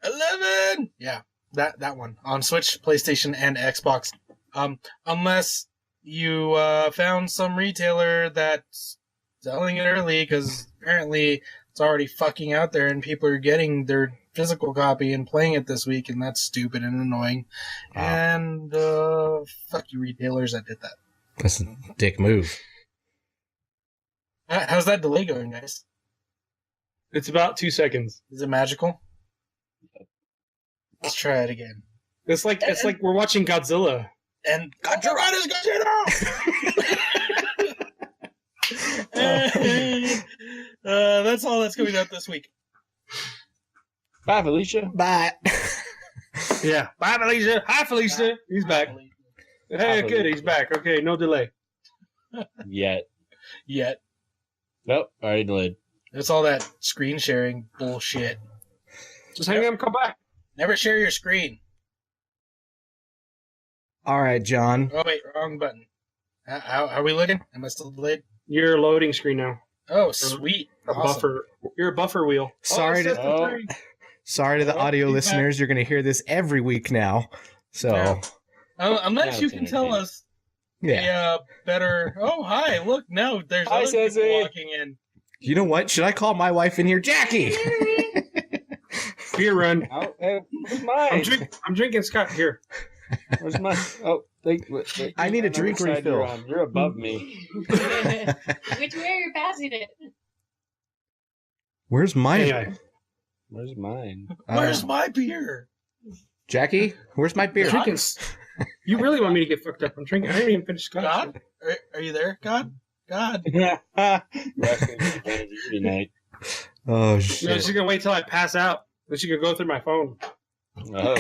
11. Yeah, that one on Switch, PlayStation, and Xbox. Unless you found some retailer that's selling it early, because apparently it's already fucking out there and people are getting their physical copy and playing it this week, and that's stupid and annoying. Wow. And fuck you retailers that did that. That's a dick move. How's that delay going, guys? It's about 2 seconds. Is it magical? Let's try it again. It's like we're watching Godzilla. And Godzilla! That's all that's coming out this week. Bye, Felicia. Bye. Yeah. Bye, Felicia. Hi, Felicia. He's back. Hey, good. He's back. Okay, no delay. Yet. Nope, already delayed. That's all that screen sharing bullshit. Just hang on and come back. Never share your screen. All right, John. Oh, wait, wrong button. How are we looking? Am I still delayed? You're loading screen now. Oh, sweet. A Awesome. buffer. You're a buffer wheel. Sorry to the audio listeners. You're going to hear this every week now. So, Yeah. Unless Now you it's can tell entertaining. us yeah. a better... Oh, hi, look, now there's Hi, other people Sissy. walking in. You know what? Should I call my wife in here? Jackie! Beer run. Oh, hey, where's mine? I'm drinking Scott here. Where's mine? Oh, wait, I need a I know drink which side refill. You're, on. You're above me. Which way are you passing it? Where's my... Anyway, Where's mine? Where's my beer? Jackie? Where's my beer? drinking. You really want me to get fucked up? I'm drinking. I haven't even finished Scott. God? Are you there, God? God? Wrestling advantage tonight. Oh, No, shit. she's gonna wait till I pass out. Then she can go through my phone. Oh. Not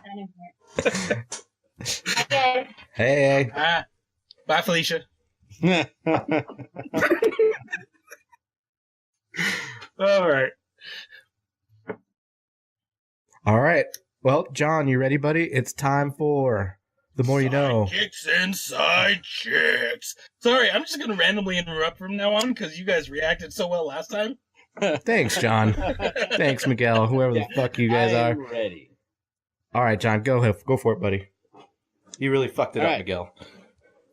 that important. Okay. Hey. Bye, Felicia. All right. All right. Well, John, you ready, buddy? It's time for The More You Know. Sidekicks and Sidechicks. Sorry, I'm just going to randomly interrupt from now on because you guys reacted so well last time. Thanks, John. Thanks, Miguel, whoever the fuck you guys are. I'm ready. All right, John, go ahead. Go for it, buddy. You really fucked it All up, right. Miguel.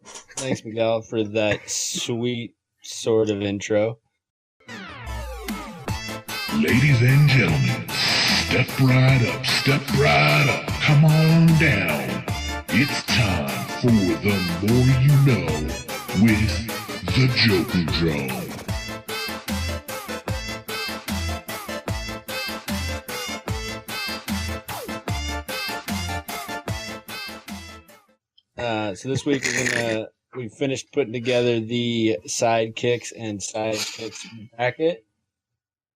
Thanks, Miguel, for that sweet sort of intro. Ladies and gentlemen, step right up, come on down. It's time for The More You Know with the Joker Drone. So this week we finished putting together the Sidekicks and Sidekicks bracket.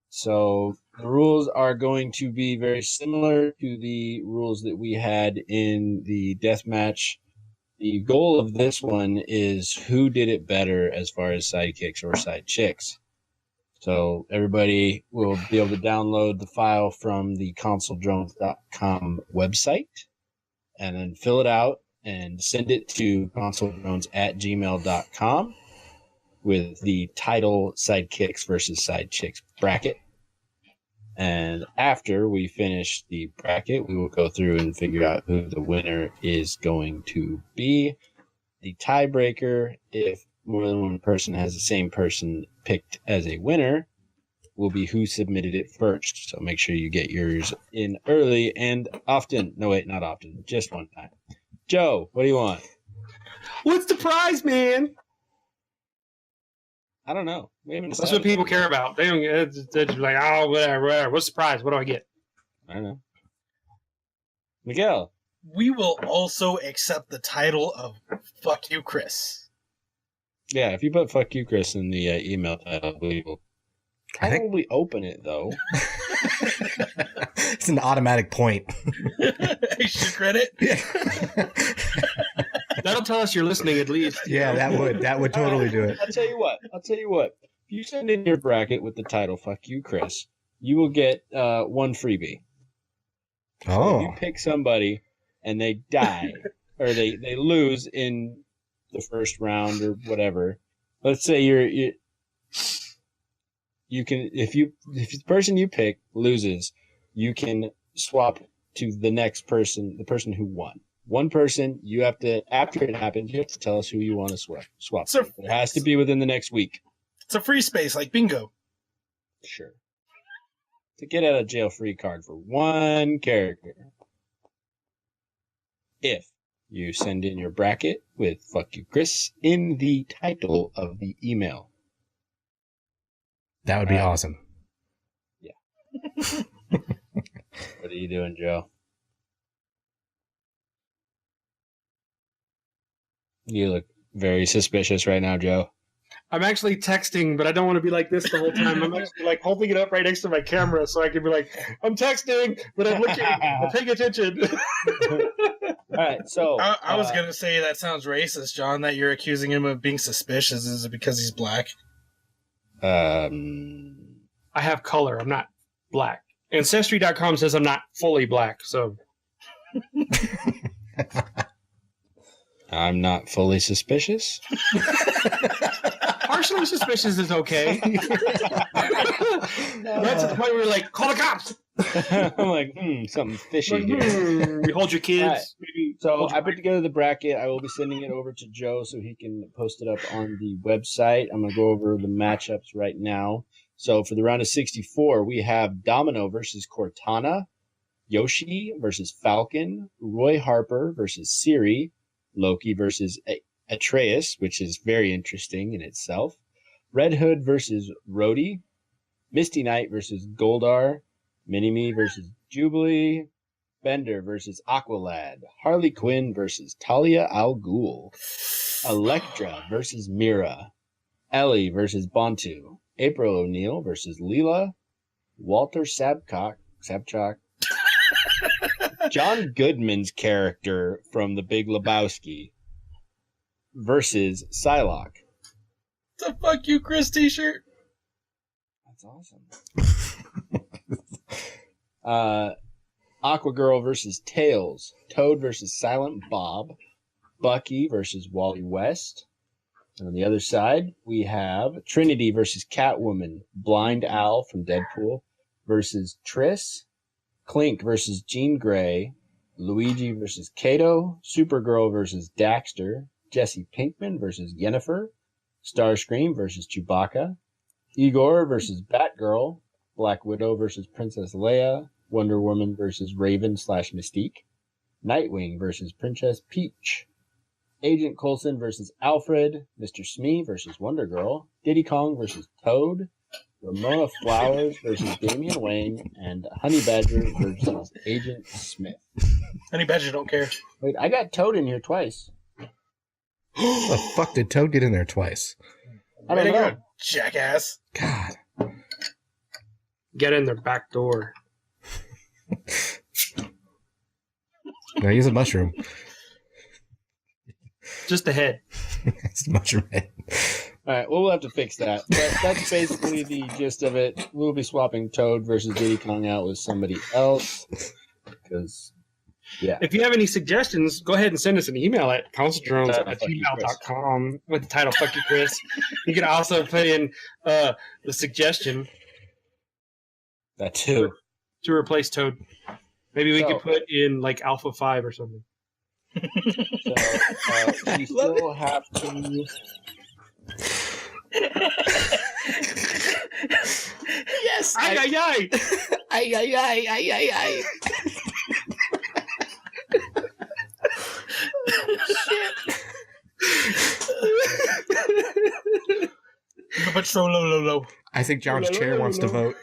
So The rules are going to be very similar to the rules that we had in the deathmatch. The goal of this one is who did it better as far as sidekicks or sidechicks. So everybody will be able to download the file from the consoledrones.com website and then fill it out and send it to consoledrones@gmail.com with the title Sidekicks versus Sidechicks bracket. And after we finish the bracket, we will go through and figure out who the winner is going to be. The tiebreaker, if more than one person has the same person picked as a winner, will be who submitted it first. So make sure you get yours in early and often. No, wait, not often. Just one time. Joe, what do you want? What's the prize, man? I don't know. That's what people care about. They don't. They're just like, oh, whatever. What's the prize? What do I get? I don't know. Miguel. We will also accept the title of "Fuck You, Chris." Yeah, if you put "Fuck You, Chris" in the email title, we will probably open it though. It's an automatic point. Extra credit. That'll tell us you're listening at least. Yeah, that would totally do it. I'll tell you what. If you send in your bracket with the title "Fuck You, Chris," you will get one freebie. So if you pick somebody and they die or they lose in the first round or whatever, let's say you can if the person you pick loses, you can swap to the next person, the person who won. One person, you have to, after it happens, you have to tell us who you want to swap. So, it has to be within the next week. It's a free space, like bingo. Sure. To get out of jail free card for one character. If you send in your bracket with "Fuck You, Chris" in the title of the email. That would be awesome. Yeah. What are you doing, Joe? You look very suspicious right now, Joe. I'm actually texting, but I don't want to be like this the whole time. I'm actually like holding it up right next to my camera so I can be like, I'm texting, but I'm looking, I'm paying attention. All right, so I was gonna say that sounds racist, John. That you're accusing him of being suspicious. Is it because he's black? I have color. I'm not black. Ancestry.com says I'm not fully black, so. I'm not fully suspicious. Partially suspicious is okay. That's at the point where we're like, call the cops. I'm like, something fishy here. We hold your kids. Right. So I put together the bracket. I will be sending it over to Joe so he can post it up on the website. I'm going to go over the matchups right now. So for the round of 64, we have Domino versus Cortana, Yoshi versus Falcon, Roy Harper versus Siri, Loki versus Atreus, which is very interesting in itself, Red Hood versus Rhodey, Misty Knight versus Goldar, Mini-Me versus Jubilee, Bender versus Aqualad, Harley Quinn versus Talia al Ghul, Elektra versus Mira, Ellie versus Bantu, April O'Neil versus Leela, Walter Sabchak, John Goodman's character from The Big Lebowski versus Psylocke. It's a "Fuck You, Chris" t-shirt. That's awesome. Aquagirl versus Tails, Toad versus Silent Bob, Bucky versus Wally West. And on the other side, we have Trinity versus Catwoman, Blind Owl from Deadpool versus Triss, Clink versus Jean Grey, Luigi versus Kato, Supergirl versus Daxter, Jesse Pinkman versus Yennefer, Starscream versus Chewbacca, Igor versus Batgirl, Black Widow versus Princess Leia, Wonder Woman versus Raven/Mystique, Nightwing versus Princess Peach, Agent Coulson versus Alfred, Mr. Smee versus Wonder Girl, Diddy Kong versus Toad, Ramona Flowers versus Damian Wayne, and Honey Badger versus Agent Smith. Honey Badger don't care. Wait, I got Toad in here twice. The fuck did Toad get in there twice? I don't know. Jackass. God. Get in their back door. No, use a mushroom. Just the head. It's a mushroom head. All right, well, we'll have to fix that. But that's basically the gist of it. We'll be swapping Toad versus Diddy Kong out with somebody else. Because, yeah. If you have any suggestions, go ahead and send us an email at councildrones@gmail.com with the title Fuck You, Chris. You can also put in the suggestion That too. to replace Toad. Maybe we could put in like Alpha 5 or something. So, we still have to... Yes! Ay, ay, ay! Ay, ay, ay, ay, ay, ay. But so low. I think John's chair wants to vote.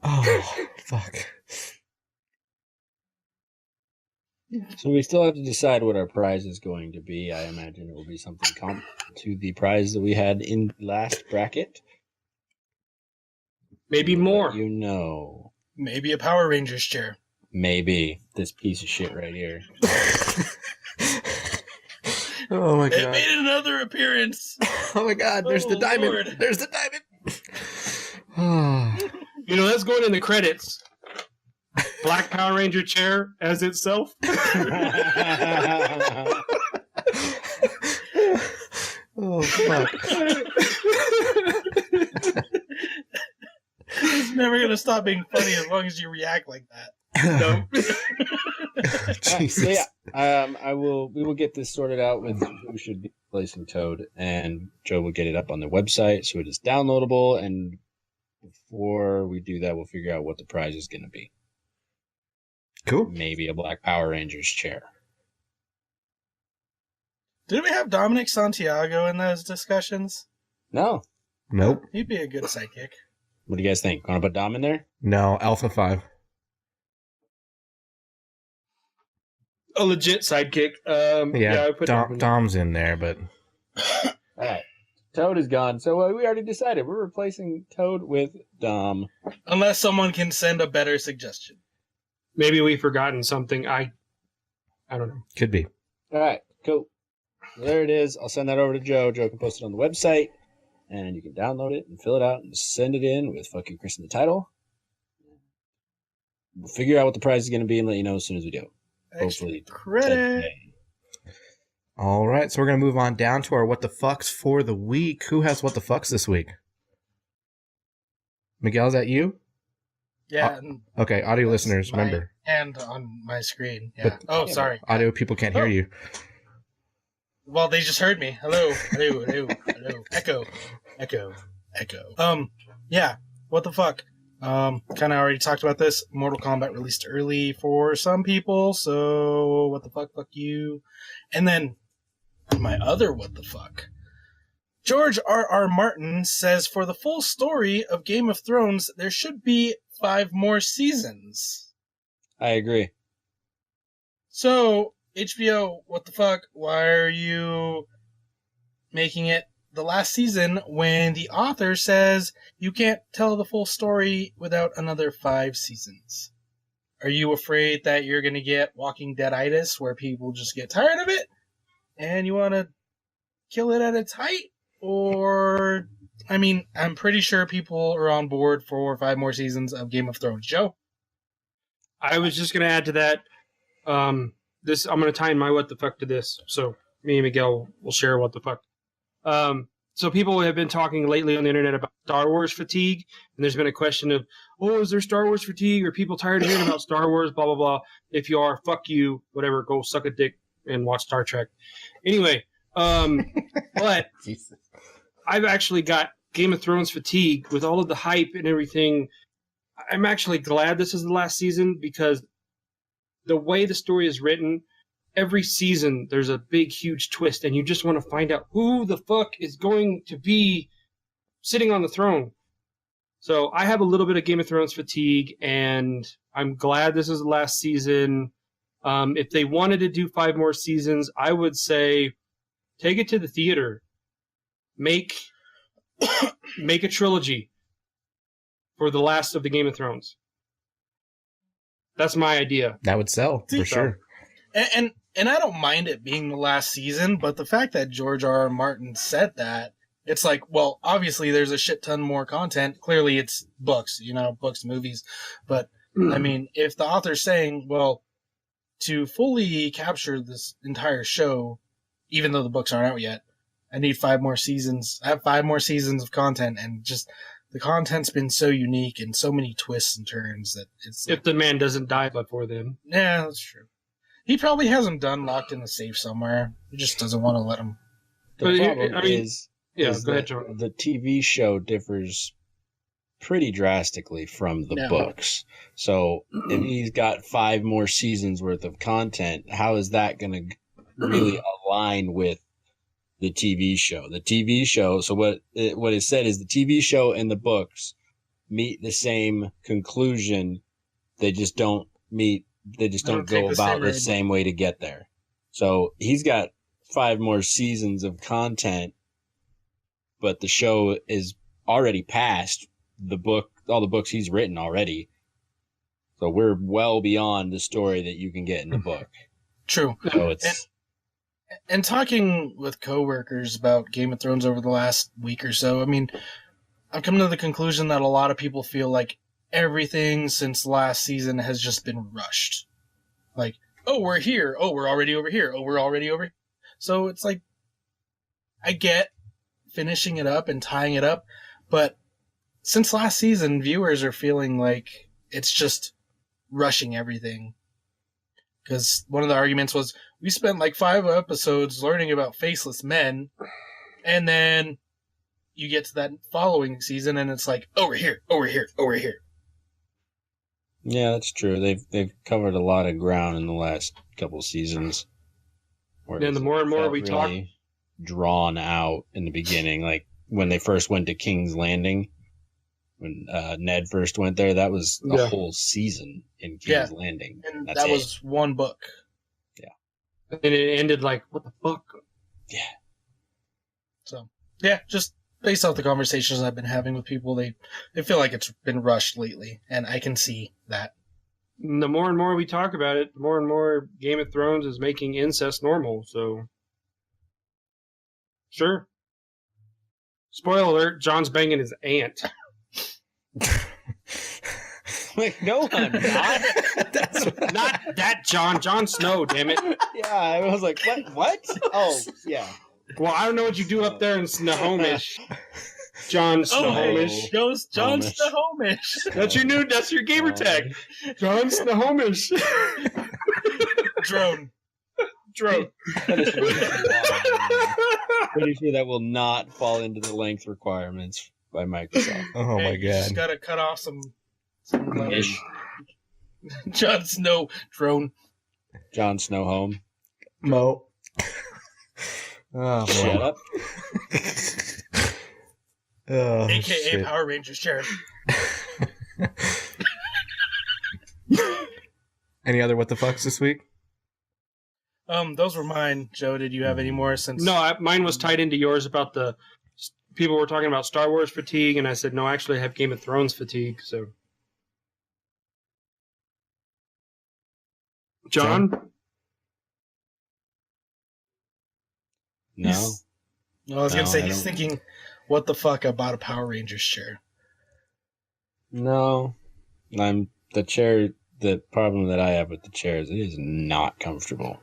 Oh, fuck. So we still have to decide what our prize is going to be. I imagine it will be something comp to the prize that we had in last bracket. Maybe more. You know. Maybe a Power Rangers chair. Maybe. This piece of shit right here. Oh my It god. made another appearance. Oh my god, there's the Oh, diamond. Lord. There's the diamond. Oh. You know, that's going in the credits. Black Power Ranger chair as itself. Oh, fuck. It's never going to stop being funny as long as you react like that. No. Jesus. So yeah, we will get this sorted out with who should be replacing Toad, and Joe will get it up on the website so it is downloadable, and before we do that, we'll figure out what the prize is going to be. Cool. Maybe a Black Power Rangers chair. Did we have Dominic Santiago in those discussions? No. Nope. He'd be a good sidekick. What do you guys think? Want to put Dom in there? No, Alpha 5. A legit sidekick. Yeah, I put Dom in. Dom's in there, but... All right. Toad is gone. So we already decided. We're replacing Toad with Dom. Unless someone can send a better suggestion. Maybe we've forgotten something. I don't know. Could be. All right. Cool. There it is. I'll send that over to Joe. Joe can post it on the website, and you can download it and fill it out and send it in with fucking Chris in the title. We'll figure out what the prize is going to be and let you know as soon as we do. Extra Hopefully credit. today. All right, so we're going to move on down to our What the Fucks for the week. Who has What the Fucks this week? Miguel, is that you? Yeah. and Okay, audio that's listeners, my remember. hand on my screen. Yeah. But- Sorry. Audio people can't hear Oh. you. Well, they just heard me. Hello. Echo. Yeah. What the fuck? Kind of already talked about this. Mortal Kombat released early for some people, so what the fuck you. And then my other what the fuck. George R.R. Martin says for the full story of Game of Thrones, there should be 5 more seasons. I agree. So, HBO, what the fuck? Why are you making it the last season when the author says you can't tell the full story without another 5 seasons? Are you afraid that you're going to get Walking Dead-itis where people just get tired of it and you want to kill it at its height? Or, I mean, I'm pretty sure people are on board for 5 more seasons of Game of Thrones. Joe? I was just going to add to that. This I'm going to tie in my what the fuck to this. So me and Miguel will share what the fuck. So people have been talking lately on the internet about Star Wars fatigue, and there's been a question of, is there Star Wars fatigue? Are people tired of hearing about Star Wars? Blah blah blah. If you are, fuck you. Whatever. Go suck a dick and watch Star Trek. Anyway, but Jesus. I've actually got Game of Thrones fatigue with all of the hype and everything. I'm actually glad this is the last season because the way the story is written, every season there's a big, huge twist, and you just want to find out who the fuck is going to be sitting on the throne. So I have a little bit of Game of Thrones fatigue, and I'm glad this is the last season. If they wanted to do 5 more seasons, I would say take it to the theater. Make a trilogy for the last of the Game of Thrones. That's my idea. That would sell for sure. And I don't mind it being the last season, but the fact that George R. R. Martin said that, it's like, well, obviously there's a shit ton more content. Clearly it's books, books, movies. But, I mean, if the author's saying, well, to fully capture this entire show, even though the books aren't out yet, I need 5 more seasons. I have 5 more seasons of content, and just the content's been so unique and so many twists and turns that it's... If the man doesn't die before then. Yeah, that's true. He probably has them done, locked in the safe somewhere. He just doesn't want to let them... The problem is go ahead, John. The TV show differs pretty drastically from the books. So if he's got 5 more seasons worth of content, how is that going to really align with the TV show? The TV show, so what is said is the TV show and the books meet the same conclusion. They just don't go about the same way to get there. So he's got 5 more seasons of content, but the show is already past all the books he's written already. So we're well beyond the story that you can get in the book. True. So it's... And talking with coworkers about Game of Thrones over the last week or so, I mean, I've come to the conclusion that a lot of people feel like everything since last season has just been rushed. Like, oh, we're here. Oh, we're already over here. Oh, we're already over here. So it's like, I get finishing it up and tying it up, but since last season, viewers are feeling like it's just rushing everything. Because one of the arguments was, we spent like 5 episodes learning about faceless men, and then you get to that following season, and it's like, over here, over here, over here. Yeah, that's true. They've covered a lot of ground in the last couple seasons. And the more and more we talk, drawn out in the beginning, like when they first went to King's Landing, when Ned first went there, that was a whole season in King's Landing. And that was one book. Yeah. And it ended like, what the fuck? Yeah. So, yeah, just based off the conversations I've been having with people, they feel like it's been rushed lately, and I can see that. And the more and more we talk about it, the more and more Game of Thrones is making incest normal, so... Sure. Spoiler alert, John's banging his aunt. Like, no, I'm not. Not that Jon Snow, damn it. Yeah, I was like, what? Oh, yeah. Well, I don't know what you do up there in Snohomish. Jon Snohomish. Jon Snohomish. That's your gamer tag. Jon Snohomish. Drone. Pretty sure that will not fall into the length requirements by Microsoft. Oh my god. You just gotta cut off some letters. Jon Snow drone. Jon Snow home. Mo. Oh, shut up. Oh, AKA shit. Power Rangers chair. Any other what the fucks this week? Those were mine. Joe, did you have any more? No, mine was tied into yours about the people were talking about Star Wars fatigue, and I said no, actually I have Game of Thrones fatigue. So, John? No. I was gonna say he's thinking, what the fuck about a Power Rangers chair? No, I'm the chair. The problem that I have with the chair is it is not comfortable.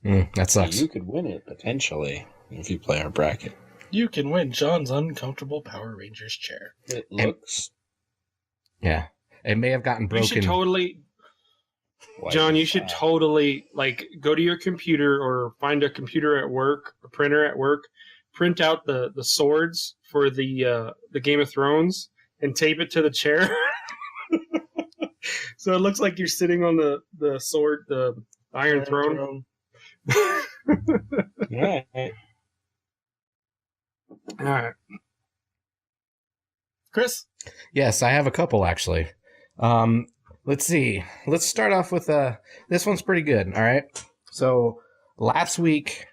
That sucks. You could win it potentially if you play our bracket. You can win John's uncomfortable Power Rangers chair. It looks. Yeah, it may have gotten broken. You should totally, John. You should totally go to your computer or find a computer at work, a printer at work, print out the swords for the Game of Thrones and tape it to the chair. So it looks like you're sitting on the sword, the Iron Throne. Yeah. All right. Chris? Yes, I have a couple actually. Let's see. Let's start off with this one's pretty good. All right. So last week,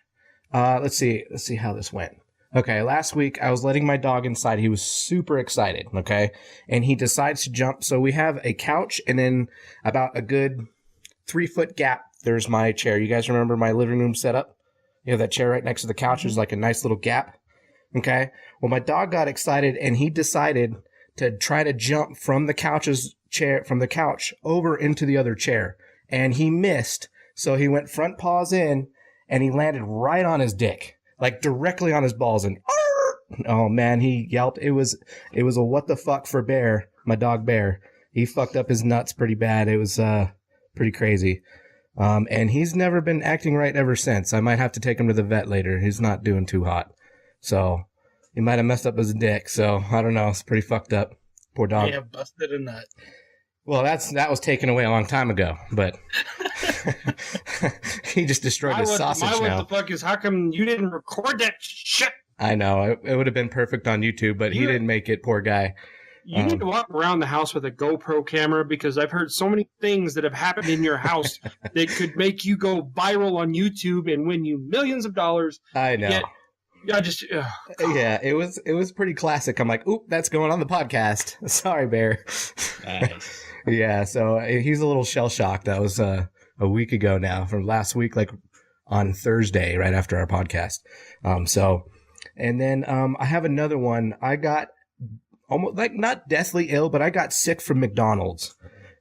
let's see how this went. Okay, last week I was letting my dog inside. He was super excited, okay? And he decides to jump. So we have a couch and then about a good 3-foot gap. There's my chair. You guys remember my living room setup? You have that chair right next to the couch. There's like a nice little gap. Okay. Well, my dog got excited and he decided to try to jump from the couch over into the other chair. And he missed. So he went front paws in and he landed right on his dick. Like directly on his balls, and oh man, he yelped. It was a what the fuck for Bear, my dog Bear. He fucked up his nuts pretty bad. It was pretty crazy. And he's never been acting right ever since. I might have to take him to the vet later. He's not doing too hot. So he might have messed up his dick. So I don't know. It's pretty fucked up. Poor dog. Yeah, busted a nut. Well, that was taken away a long time ago, but he just destroyed his sausage now. What the fuck is, how come you didn't record that shit? I know. It would have been perfect on YouTube, but he didn't make it, poor guy. You need to walk around the house with a GoPro camera because I've heard so many things that have happened in your house that could make you go viral on YouTube and win you millions of dollars. I know. Yet, yeah, it was pretty classic. I'm like, oop, that's going on the podcast. Sorry, Bear. Nice. Yeah, so he's a little shell-shocked. That was a week ago now, from last week, like on Thursday, right after our podcast. And then I have another one. I got almost, like, not deathly ill, but I got sick from McDonald's.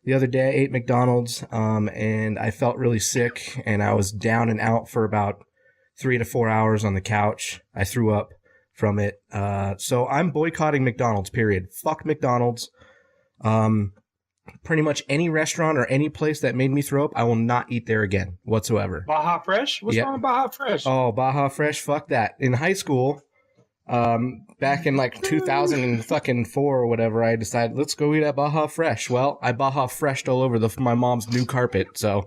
The other day I ate McDonald's, and I felt really sick, and I was down and out for about 3 to 4 hours on the couch. I threw up from it. So I'm boycotting McDonald's, period. Fuck McDonald's. Pretty much any restaurant or any place that made me throw up, I will not eat there again whatsoever. Baja Fresh? What's wrong with Baja Fresh? Oh, Baja Fresh, fuck that. In high school, back in like 2004 or whatever, I decided, let's go eat at Baja Fresh. Well, I Baja Freshed all over my mom's new carpet. So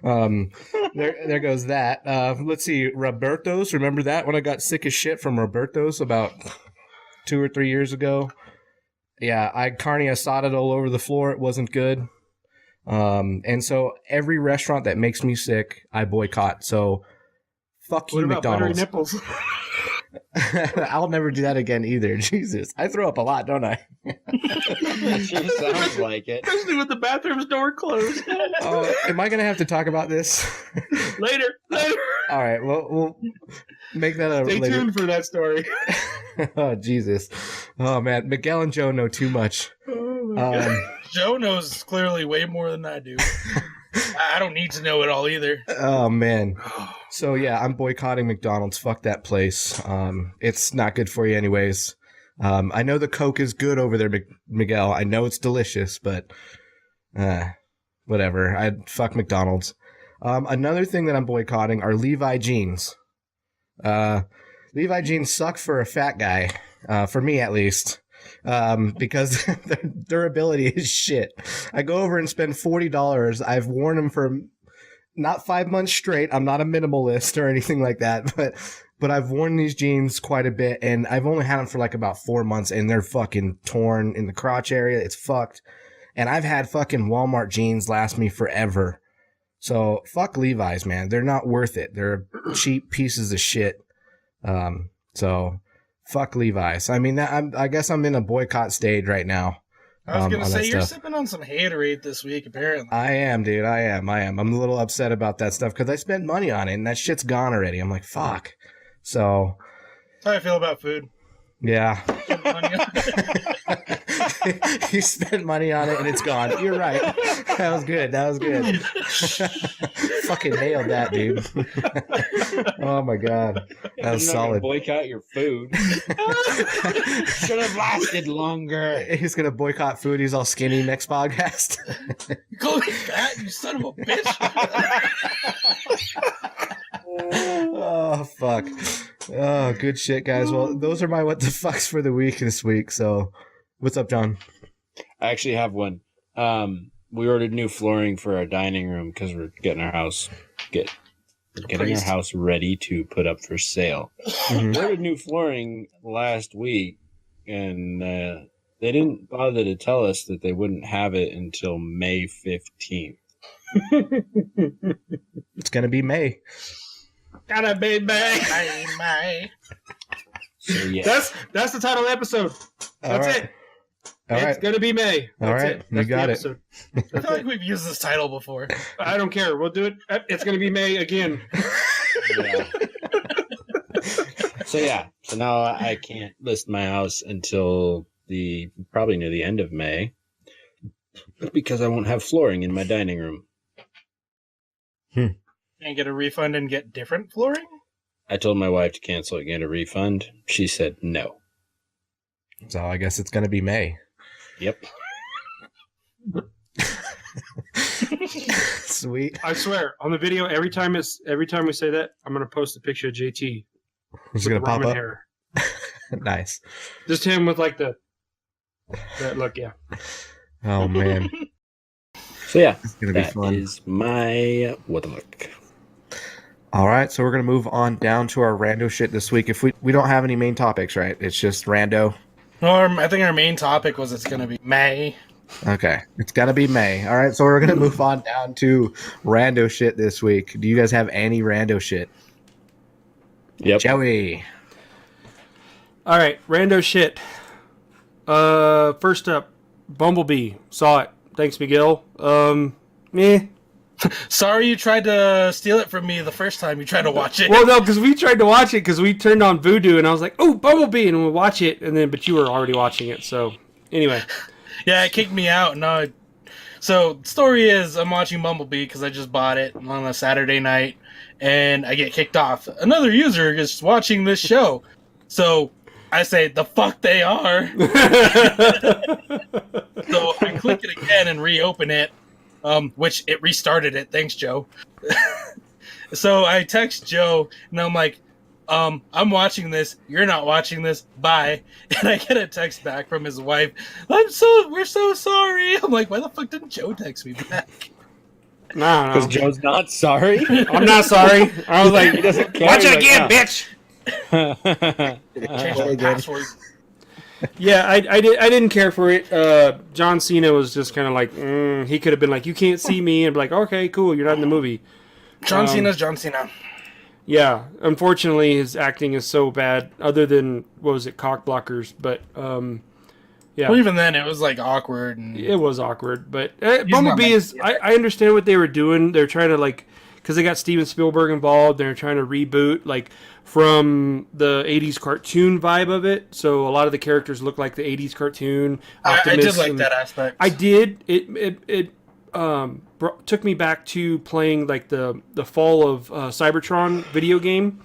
there goes that. Let's see, Roberto's. Remember that when I got sick as shit from Roberto's about 2 or 3 years ago? Yeah, I carne asada'd all over the floor. It wasn't good. And so every restaurant that makes me sick, I boycott. So fuck you, McDonald's. What about buttery nipples? I'll never do that again either. Jesus. I throw up a lot, don't I? Sure sounds like it. Especially with the bathroom's door closed. Am I going to have to talk about this? Later. All right. Well, we'll make that a Stay later. tuned for that story. Oh, Jesus. Oh, man. Miguel and Joe know too much. Joe knows clearly way more than I do. I don't need to know it all either. Oh, man. So, yeah, I'm boycotting McDonald's. Fuck that place. It's not good for you anyways. I know the Coke is good over there, Miguel. I know it's delicious, but whatever. I'd fuck McDonald's. Another thing that I'm boycotting are Levi jeans. Levi jeans suck for a fat guy, for me at least, because their durability is shit. I go over and spend $40. I've worn them for not 5 months straight. I'm not a minimalist or anything like that, but I've worn these jeans quite a bit, and I've only had them for like about 4 months, and they're fucking torn in the crotch area. It's fucked. And I've had fucking Walmart jeans last me forever. So fuck Levi's, man. They're not worth it. They're cheap pieces of shit. So fuck Levi's. I mean, I guess I'm in a boycott stage right now. I was going to say, you're stuff. sipping on some haterade this week, apparently. I am, dude. I am. I'm a little upset about that stuff because I spent money on it and that shit's gone already. I'm like, fuck. So. That's how I feel about food. Yeah. You spent money on it and it's gone. You're right. That was good. Fucking nailed that, dude. Oh my god. That was solid. Boycott your food. Should have lasted longer. He's gonna boycott food. He's all skinny next podcast. You call me fat, you son of a bitch. Oh fuck. Oh, good shit, guys. Well, those are my what the fucks for the week this week. So, what's up, John? I actually have one. We ordered new flooring for our dining room because we're getting our house our house ready to put up for sale. Mm-hmm. We ordered new flooring last week, and they didn't bother to tell us that they wouldn't have it until May 15th. It's gonna be May. Gotta be May. May. So, yeah. That's the title of the episode. That's right. it. All It's right. gonna be May. All That's right. it. You That's got the it. episode. I That's feel like it. we've used this title before. I don't care. We'll do it. It's gonna be May again. Yeah. So now I can't list my house until probably near the end of May because I won't have flooring in my dining room. And get a refund and get different flooring? I told my wife to cancel it and get a refund. She said no. So I guess it's going to be May. Yep. Sweet. I swear, on the video, every time we say that, I'm gonna post a picture of JT Who's with going to pop ramen up? hair. Nice. Just him with like that look. Yeah. Oh, man. So yeah, It's going to be that fun. is my what look. All right, so we're going to move on down to our rando shit this week. If we don't have any main topics, right? It's just rando. I think our main topic was it's going to be May. Okay, it's got to be May. All right, so we're going to move on down to rando shit this week. Do you guys have any rando shit? Yep. Joey. All right, rando shit. First up, Bumblebee. Saw it. Thanks, Miguel. Meh. Sorry you tried to steal it from me the first time you tried to watch it. Well, no, because we tried to watch it because we turned on Vudu and I was like, "Oh, Bumblebee," and we'll watch it, but you were already watching it. So, anyway. Yeah, it kicked me out. So, story is I'm watching Bumblebee because I just bought it on a Saturday night, and I get kicked off. Another user is watching this show. So, I say, the fuck they are. So, I click it again and reopen it, which it restarted it. Thanks, Joe. So, I text Joe, and I'm like, I'm watching this. You're not watching this. Bye. And I get a text back from his wife. We're so sorry. I'm like, why the fuck didn't Joe text me back? No, Because Joe's not sorry. I'm not sorry. I was like, He doesn't care. watch it He's like, again, "No." bitch. Change my password. Yeah, I didn't care for it. John Cena was just kind of like, he could have been like, you can't see me, and be like, okay, cool, you're not in the movie. John Cena's John Cena. Yeah, unfortunately, his acting is so bad. Other than cock blockers, but yeah. Well, even then, it was like awkward. And It was awkward, but not Bumblebee meant is. to be I understand what they were doing. They're trying to because they got Steven Spielberg involved. They're trying to reboot from the '80s cartoon vibe of it. So a lot of the characters look like the '80s cartoon. I did Optimus like and- that aspect. I did. It took me back to playing the fall of Cybertron video game.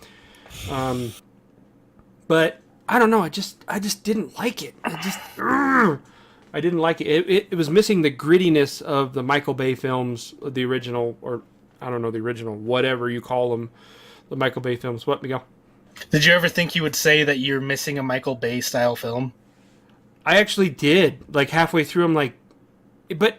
But I don't know. I just didn't like it. I didn't like it. It was missing the grittiness of the Michael Bay films, the original, or I don't know, the original, whatever you call them, the Michael Bay films. What, Miguel? Did you ever think you would say that you're missing a Michael Bay style film? I actually did. Halfway through, I'm like, but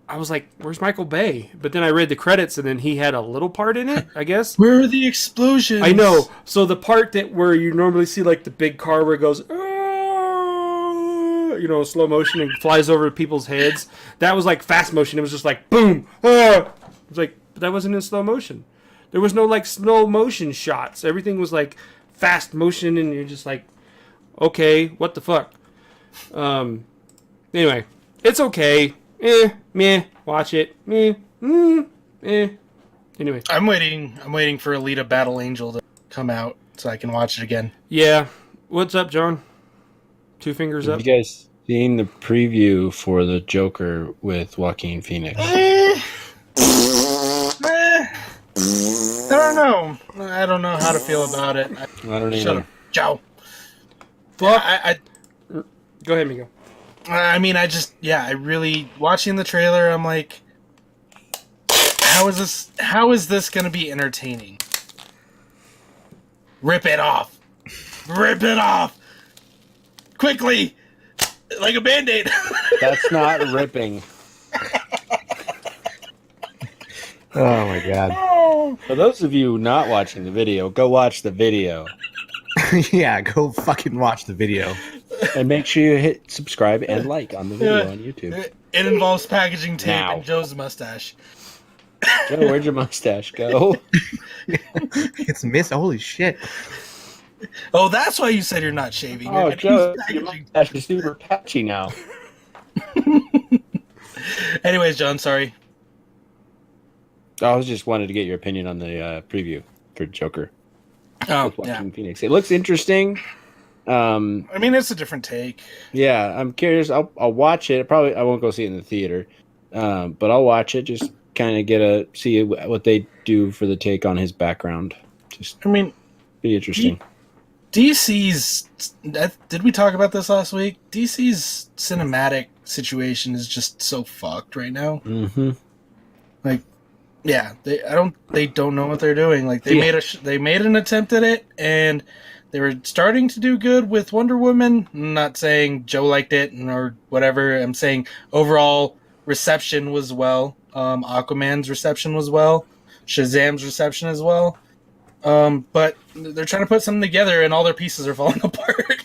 I was like, where's Michael Bay? But then I read the credits, and then he had a little part in it, I guess. Where are the explosions? I know. So the part where you normally see the big car where it goes, slow motion and flies over people's heads, that was fast motion. It was just boom. It was but that wasn't in slow motion. There was no slow motion shots. Everything was fast motion, and you're just okay, what the fuck? Anyway, it's okay. Meh. Watch it. Meh. Anyway. I'm waiting for Alita Battle Angel to come out so I can watch it again. Yeah. What's up, John? Two fingers up. Have you guys seen the preview for the Joker with Joaquin Phoenix? I don't know how to feel about it. I don't Shut either. up, Joe. Fuck. Go ahead, Miguel. I mean, I really watching the trailer. I'm like, how is this going to be entertaining? Rip it off, quickly, like a Band-Aid. That's not ripping. Oh my god. For those of you not watching the video, go watch the video. Yeah, go fucking watch the video. And make sure you hit subscribe and like on the video on YouTube. It involves packaging tape Now. and Joe's mustache. Joe, where'd your mustache go? It's missed. Holy shit. Oh, that's why you said you're not shaving. Oh, You're Joe, getting your packaging. mustache is super patchy now. Anyways, John, sorry. I was just wanted to get your opinion on the preview for Joker. Oh, With yeah. Joaquin Phoenix. It looks interesting. I mean, it's a different take. Yeah, I'm curious. I'll watch it. I won't go see it in the theater, but I'll watch it. Just kind of see what they do for the take on his background. Just I mean, be interesting. DC's. Did we talk about this last week? DC's cinematic situation is just so fucked right now. Mm-hmm. Like, yeah, they don't know what they're doing. Like they made an attempt at it, and they were starting to do good with Wonder Woman. I'm not saying Joe liked it or whatever. I'm saying overall reception was well. Aquaman's reception was well. Shazam's reception as well. But they're trying to put something together, and all their pieces are falling apart.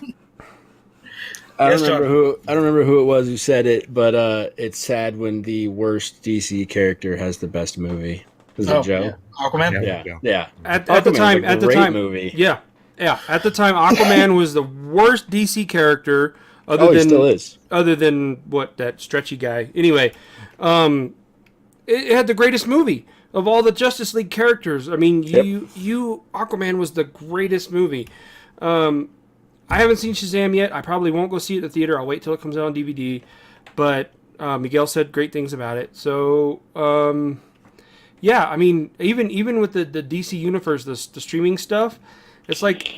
I Yes, don't remember who it was who said it, but it's sad when the worst DC character has the best movie. Was it Joe? Yeah. Aquaman. Yeah. At the time, movie. Yeah. At the time, Aquaman was the worst DC character. He still is. Other than that stretchy guy. Anyway, it had the greatest movie of all the Justice League characters. I mean, Aquaman was the greatest movie. I haven't seen Shazam yet. I probably won't go see it at the theater. I'll wait till it comes out on DVD. But Miguel said great things about it. So, yeah, I mean, even with the DC universe, the streaming stuff, it's like,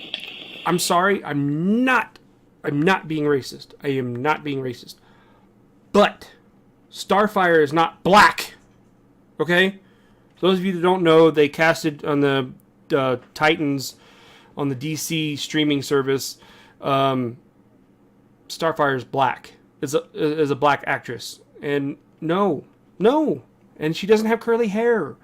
I'm sorry, I'm not being racist. I am not being racist. But Starfire is not black. Okay? For those of you that don't know, they casted on the Titans on the DC streaming service. Starfire is black. Is a black actress. And no. And she doesn't have curly hair.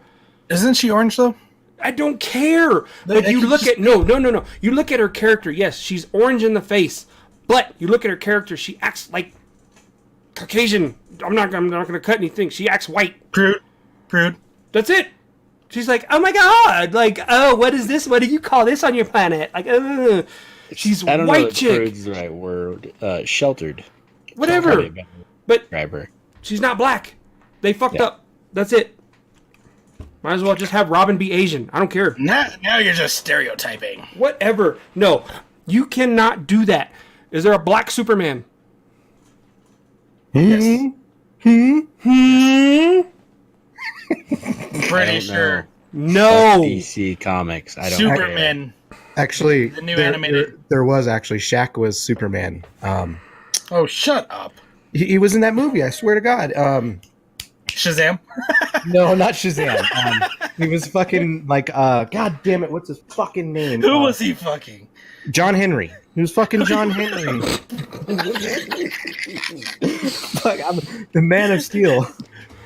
Isn't she orange though? I don't care. But you look at no. You look at her character. Yes, she's orange in the face. But you look at her character. She acts like Caucasian. I'm not going to cut anything. She acts white. Prude. That's it. She's like, oh my god. Like, oh, what is this? What do you call this on your planet? Like, she's I don't white know if chick. prude's the right word. Sheltered. Whatever. But Describe her. she's not black. They fucked up. That's it. Might as well just have Robin be Asian. I don't care. Now you're just stereotyping. Whatever. No, you cannot do that. Is there a black Superman? Yes. Pretty sure. No. DC Comics. I don't Superman. Actually, The new animated. there was actually Shaq was Superman. Oh, shut up. He was in that movie. I swear to God. Shazam. No, not Shazam. He was fucking like, God damn it, what's his fucking name? Who was he fucking? John Henry. He was fucking John Henry. Fuck, I'm the Man of Steel.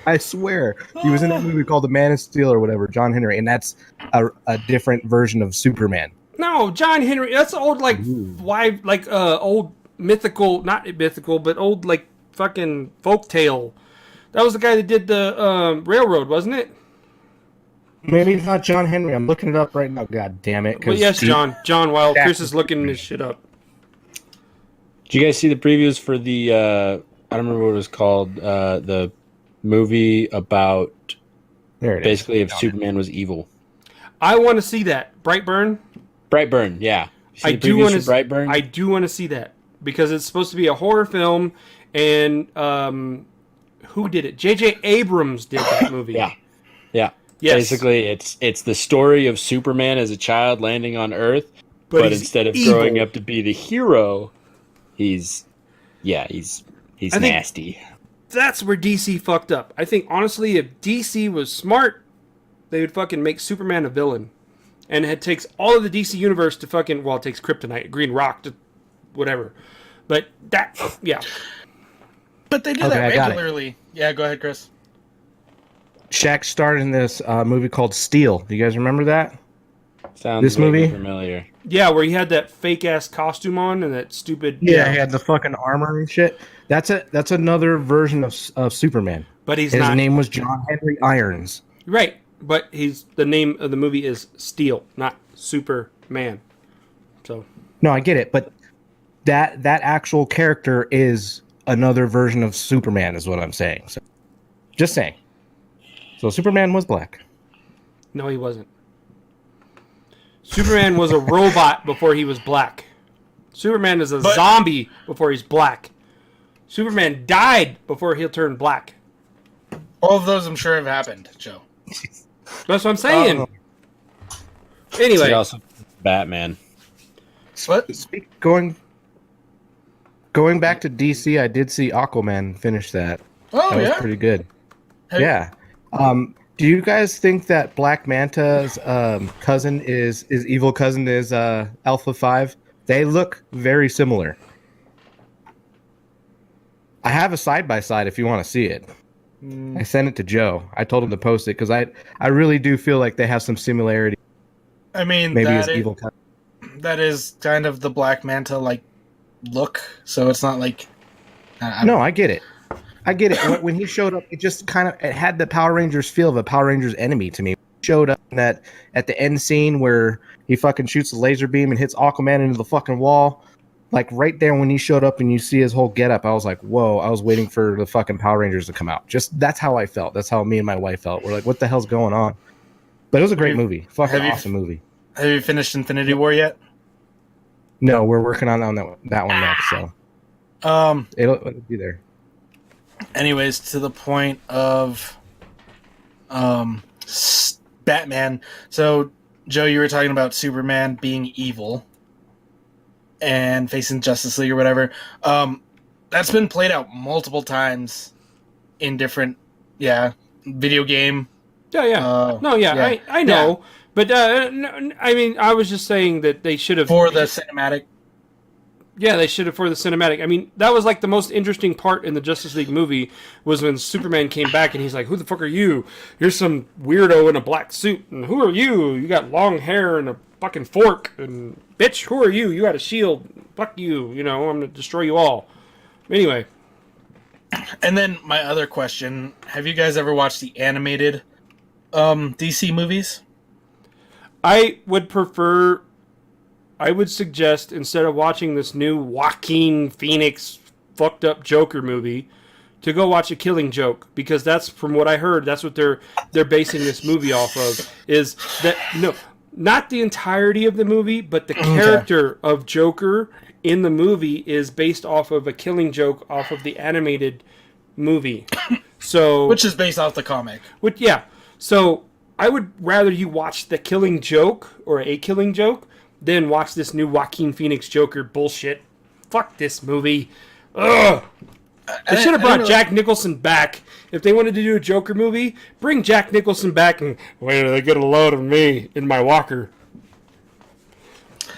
I swear. He was in that movie called The Man of Steel or whatever, John Henry, and that's a different version of Superman. No, John Henry. That's old, old mythical, not mythical, but old, like, fucking folktale. That was the guy that did the railroad, wasn't it? Maybe it's not John Henry. I'm looking it up right now. God damn it. Well, yes, John. John, while Chris is looking this shit up. Did you guys see the previews for the, I don't remember what it was called, the movie about basically if Superman was evil? I want to see that. Brightburn? Brightburn, yeah. I do want to Brightburn. I do want to see that because it's supposed to be a horror film, and who did it? J.J. Abrams did that movie. Yeah. Yes. Basically, it's the story of Superman as a child landing on Earth, but instead of evil. growing up to be the hero, he's nasty. That's where DC fucked up. I think honestly, if DC was smart, they would fucking make Superman a villain. And it takes all of the DC universe to fucking... Well, it takes Kryptonite, Green Rock, to whatever. But that... Yeah. But they do that regularly. Yeah, go ahead, Chris. Shaq starred in this movie called Steel. Do you guys remember that? Sounds this movie familiar. Yeah, where he had that fake-ass costume on and that stupid... Yeah, he had the fucking armor and shit. That's another version of Superman. But his name was John Henry Irons. Right, but the name of the movie is Steel, not Superman. So No, I get it, but that actual character is another version of Superman, is what I'm saying. So, just saying. So Superman was black. no, he wasn't. Superman was a robot before he was black. Superman is a zombie before he's black. Superman died before he'll turn black. All of those, I'm sure, have happened, Joe. That's what I'm saying. Anyway, also Batman. What? Going back to DC, I did see Aquaman finish that. Oh, That was yeah? pretty good. Hey. Yeah. Do you guys think that Black Manta's cousin is evil cousin is Alpha 5? They look very similar. I have a side by side if you want to see it. I sent it to Joe. I told him to post it because I really do feel like they have some similarity. I mean, Maybe his evil cousin. that is kind of the Black Manta like look. So it's not like No, I get it. I get it. When he showed up, it just it had the Power Rangers feel of a Power Rangers enemy to me. He showed up in that at the end scene where he fucking shoots the laser beam and hits Aquaman into the fucking wall. Like right there when he showed up and you see his whole getup, I was like, whoa, I was waiting for the fucking Power Rangers to come out. Just that's how I felt. That's how me and my wife felt. We're like, what the hell's going on? But it was a great movie. Fucking awesome movie. Have you finished Infinity War yet? No, we're working on that one next, so it'll be there. Anyways, to the point of Batman. So, Joe, you were talking about Superman being evil and facing Justice League or whatever. That's been played out multiple times in different, video game. Yeah. I know. Yeah. But, I mean, I was just saying that they should have... For the cinematic. Yeah, they should have for the cinematic. I mean, that was like the most interesting part in the Justice League movie was when Superman came back and he's like, who the fuck are you? You're some weirdo in a black suit. And who are you? You got long hair and a fucking fork. And bitch, who are you? You got a shield. Fuck you. You know, I'm going to destroy you all. Anyway. And then my other question, have you guys ever watched the animated DC movies? I would suggest, instead of watching this new Joaquin Phoenix fucked up Joker movie, to go watch A Killing Joke, because that's, from what I heard, that's what they're basing this movie off of, is that, no, not the entirety of the movie, but the character of Joker in the movie is based off of A Killing Joke off of the animated movie. So, which is based off the comic. So I would rather you watch The Killing Joke, or A Killing Joke, then watch this new Joaquin Phoenix Joker bullshit. Fuck this movie. Ugh. They should have brought Jack Nicholson back. If they wanted to do a Joker movie, bring Jack Nicholson back and wait till they get a load of me in my walker.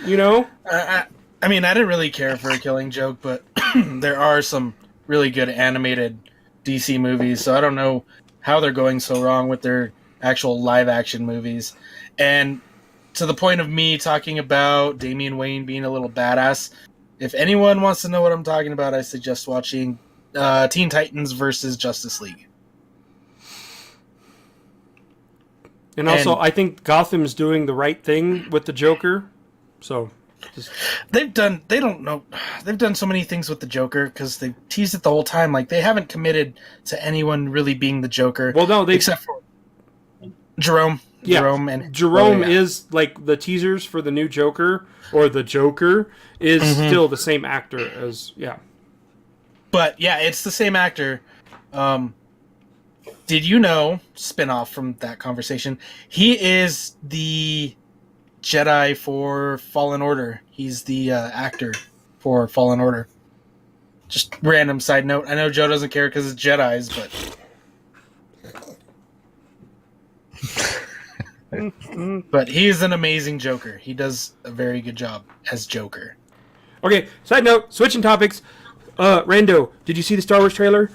You know? I mean, I didn't really care for A Killing Joke, but there are some really good animated DC movies, so I don't know how they're going so wrong with their actual live-action movies. And to the point of me talking about Damian Wayne being a little badass, if anyone wants to know what I'm talking about, I suggest watching Teen Titans versus Justice League. And also, I think Gotham's doing the right thing with the Joker. So, they've done so many things with the Joker because they teased it the whole time. Like, they haven't committed to anyone really being the Joker. Well, no, except for Jerome. Yeah, Jerome is like the teasers for the new Joker, or the Joker is still the same actor as But yeah, it's the same actor. Did you know, spin-off from that conversation, he is the Jedi for Fallen Order. He's the actor for Fallen Order. Just random side note. I know Joe doesn't care because it's Jedis, but he's an amazing Joker. He does a very good job as Joker. Okay, side note, switching topics. Rando, did you see the Star Wars trailer?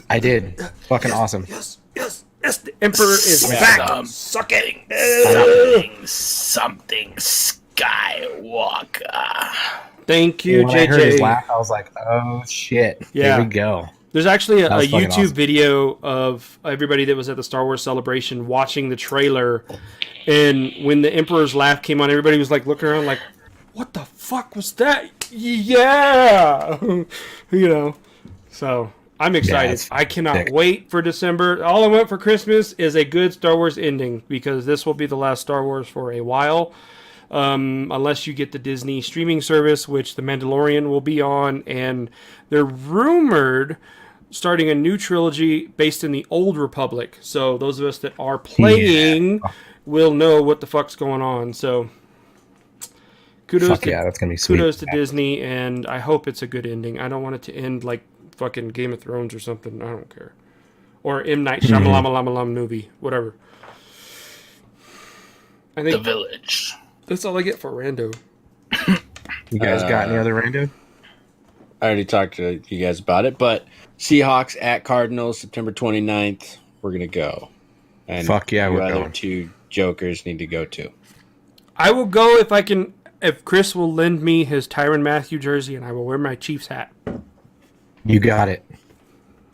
I did. Fucking awesome. Yes, the Emperor is back. Suck it. Something Skywalker. Thank you, when I heard his JJ. laugh, I was like, oh shit. Yeah. Here we go. There's actually a That was fucking YouTube awesome. video of everybody that was at the Star Wars Celebration watching the trailer, and when the Emperor's Laugh came on, everybody was like looking around like, "What the fuck was that?" Yeah, you know. So I'm excited. it's I cannot sick. wait for December. All I want for Christmas is a good Star Wars ending, because this will be the last Star Wars for a while. Unless you get the Disney streaming service, which The Mandalorian will be on, and they're rumored starting a new trilogy based in the Old Republic. So those of us that are playing will know what the fuck's going on. So kudos to, that's gonna be sweet. kudos to Disney, and I hope it's a good ending. I don't want it to end like fucking Game of Thrones or something. I don't care. Or M. Night Shyamalan movie, whatever. I The think Village. that's all I get for Rando. You guys got any other rando? I already talked to you guys about it, but Seahawks at Cardinals, September 29th. We're going to go. And Fuck yeah, your we're other going. two jokers need to go too. I will go if I can. If Chris will lend me his Tyrann Mathieu jersey, and I will wear my Chiefs hat. You got it.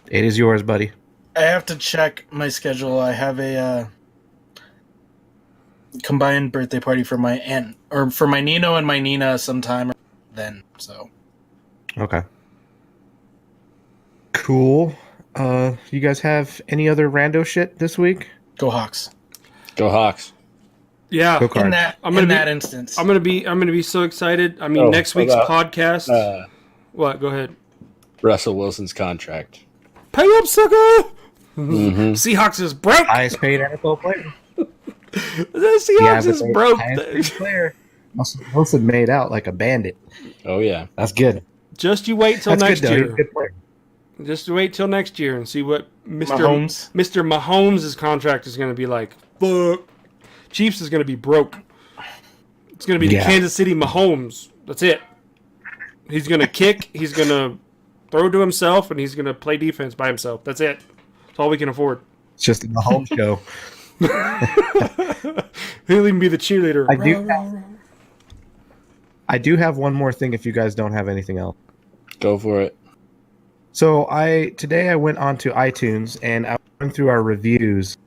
It is yours, buddy. I have to check my schedule. I have a combined birthday party for my aunt, or for my Nino and my Nina sometime then. So Okay. Cool. You guys have any other rando shit this week? go Hawks. Go Hawks. Yeah, Go Cards. In that I'm gonna in be- that instance, I'm gonna be so excited. I mean, Oh, next week's hold podcast. What? Go ahead. Russell Wilson's contract. Pay up, sucker. Mm-hmm. Seahawks is broke. Highest paid NFL player. The Seahawks is they- broke. highest paid player. Wilson made out like a bandit. Oh, yeah. That's good. Just you wait till That's next good, though. He's a year. good player. Just wait till next year and see what Mahomes. Mr. Mahomes' contract is going to be like. Fuck. Chiefs is going to be broke. It's going to be the Yeah. Kansas City Mahomes. That's it. He's going to kick. He's going to throw to himself, and he's going to play defense by himself. That's it. That's all we can afford. It's just the home show. He'll even be the cheerleader. I do have one more thing if you guys don't have anything else. Go for it. So today I went onto iTunes and I went through our reviews,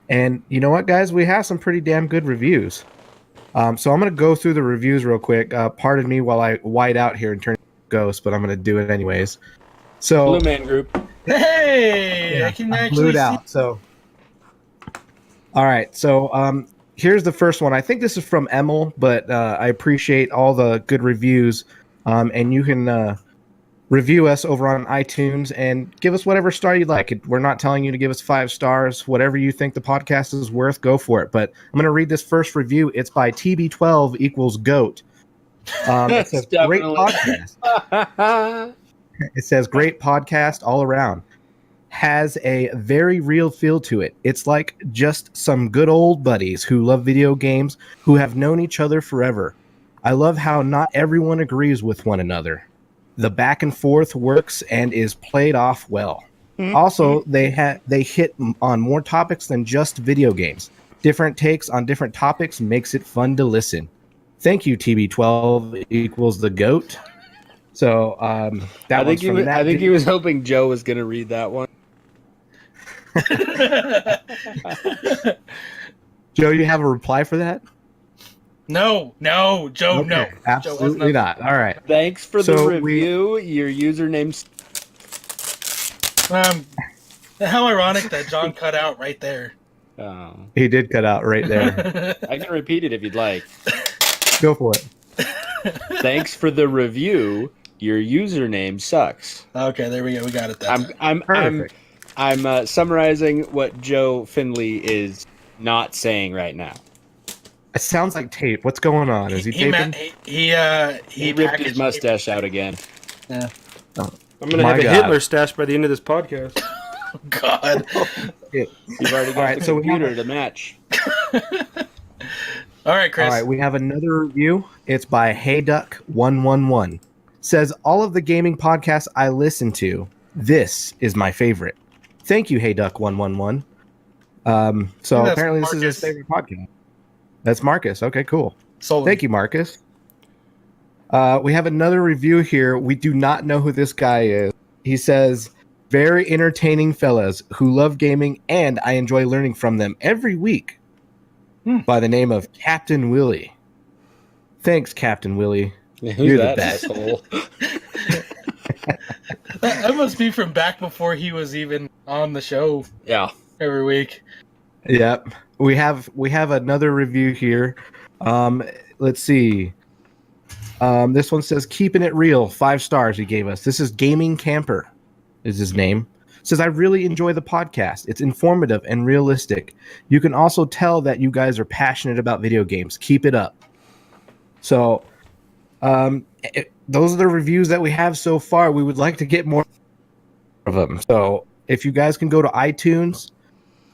and you know what, guys, we have some pretty damn good reviews. So I'm gonna go through the reviews real quick. Pardon me while I white out here and turn ghost, but I'm gonna do it anyways. So Blue Man Group. Hey, I can I actually blew it see. out. So all right, so here's the first one. I think this is from Emil, but I appreciate all the good reviews. And you can review us over on iTunes and give us whatever star you'd like. We're not telling you to give us 5 stars. Whatever you think the podcast is worth, go for it. But I'm going to read this first review. It's by TB12 equals GOAT. It says, great Definitely. podcast. It says, great podcast all around. Has a very real feel to it. It's like just some good old buddies who love video games, who have known each other forever. I love how not everyone agrees with one another. The back and forth works and is played off well. Also, they hit on more topics than just video games. Different takes on different topics makes it fun to listen. Thank you, TB12 equals the GOAT. So that I think, one's from that I think he video. was hoping Joe was going to read that one. Joe, you have a reply for that? No, Joe, Okay, no. absolutely not. All right. Thanks for So the review. Your username's How ironic that John cut out right there. oh. He did cut out right there. I can repeat it if you'd like. Go for it. Thanks for the review. Your username sucks. Okay, there we go. We got it. Perfect. I'm summarizing what Joe Finley is not saying right now. It sounds like tape. What's going on? Is he taping? He ripped his mustache out again. Yeah. Oh, I'm going to my have a God. Hitler stash by the end of this podcast. God. Shit. You've already got Alright, the so we have computer to match. All right, Chris. All right, we have another review. It's by HeyDuck111. Says, all of the gaming podcasts I listen to, this is my favorite. Thank you, HeyDuck111. So That's apparently this is his Marcus. favorite podcast. That's Marcus. Okay, cool. Solon. Thank you, Marcus. We have another review here. We do not know who this guy is. He says, very entertaining fellas who love gaming, and I enjoy learning from them every week. By the name of Captain Willie. Thanks, Captain Willie. Who's You're the that best. asshole? That must be from back before he was even on the show Yeah. every week. Yep. We have another review here. Let's see. This one says, keeping it real, 5 stars he gave us. This is Gaming Camper is his name. Says, I really enjoy the podcast. It's informative and realistic. You can also tell that you guys are passionate about video games. Keep it up. So, those are the reviews that we have so far. We would like to get more of them. So, if you guys can go to iTunes,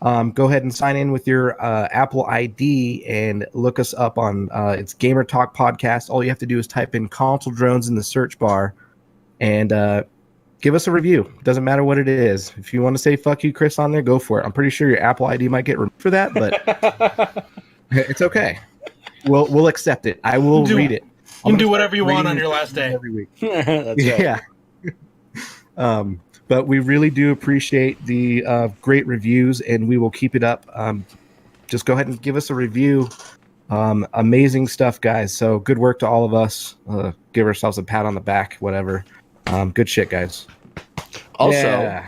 go ahead and sign in with your Apple ID and look us up on it's Gamer Talk Podcast. All you have to do is type in Console Drones in the search bar and give us a review. Doesn't matter what it is. If you want to say fuck you, Chris, on there, go for it. I'm pretty sure your Apple ID might get removed for that, but it's okay. We'll accept it. I will read it. You can do whatever you want on your last day. Every week. That's right. Yeah. But we really do appreciate the great reviews, and we will keep it up. Just go ahead and give us a review. Amazing stuff, guys. So good work to all of us. Give ourselves a pat on the back, whatever. Good shit, guys. Also,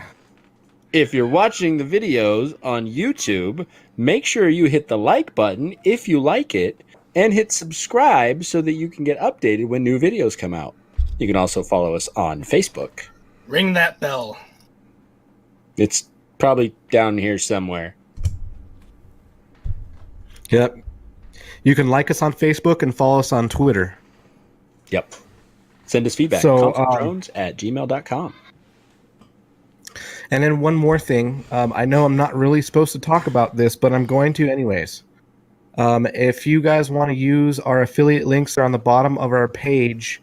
if you're watching the videos on YouTube, make sure you hit the like button if you like it, and hit subscribe so that you can get updated when new videos come out. You can also follow us on Facebook. Ring that bell. It's probably down here somewhere. Yep. You can like us on Facebook and follow us on Twitter. Yep. Send us feedback. So, consoledrones@gmail.com. And then one more thing. I know I'm not really supposed to talk about this, but I'm going to anyways. If you guys want to use our affiliate links, they're on the bottom of our page.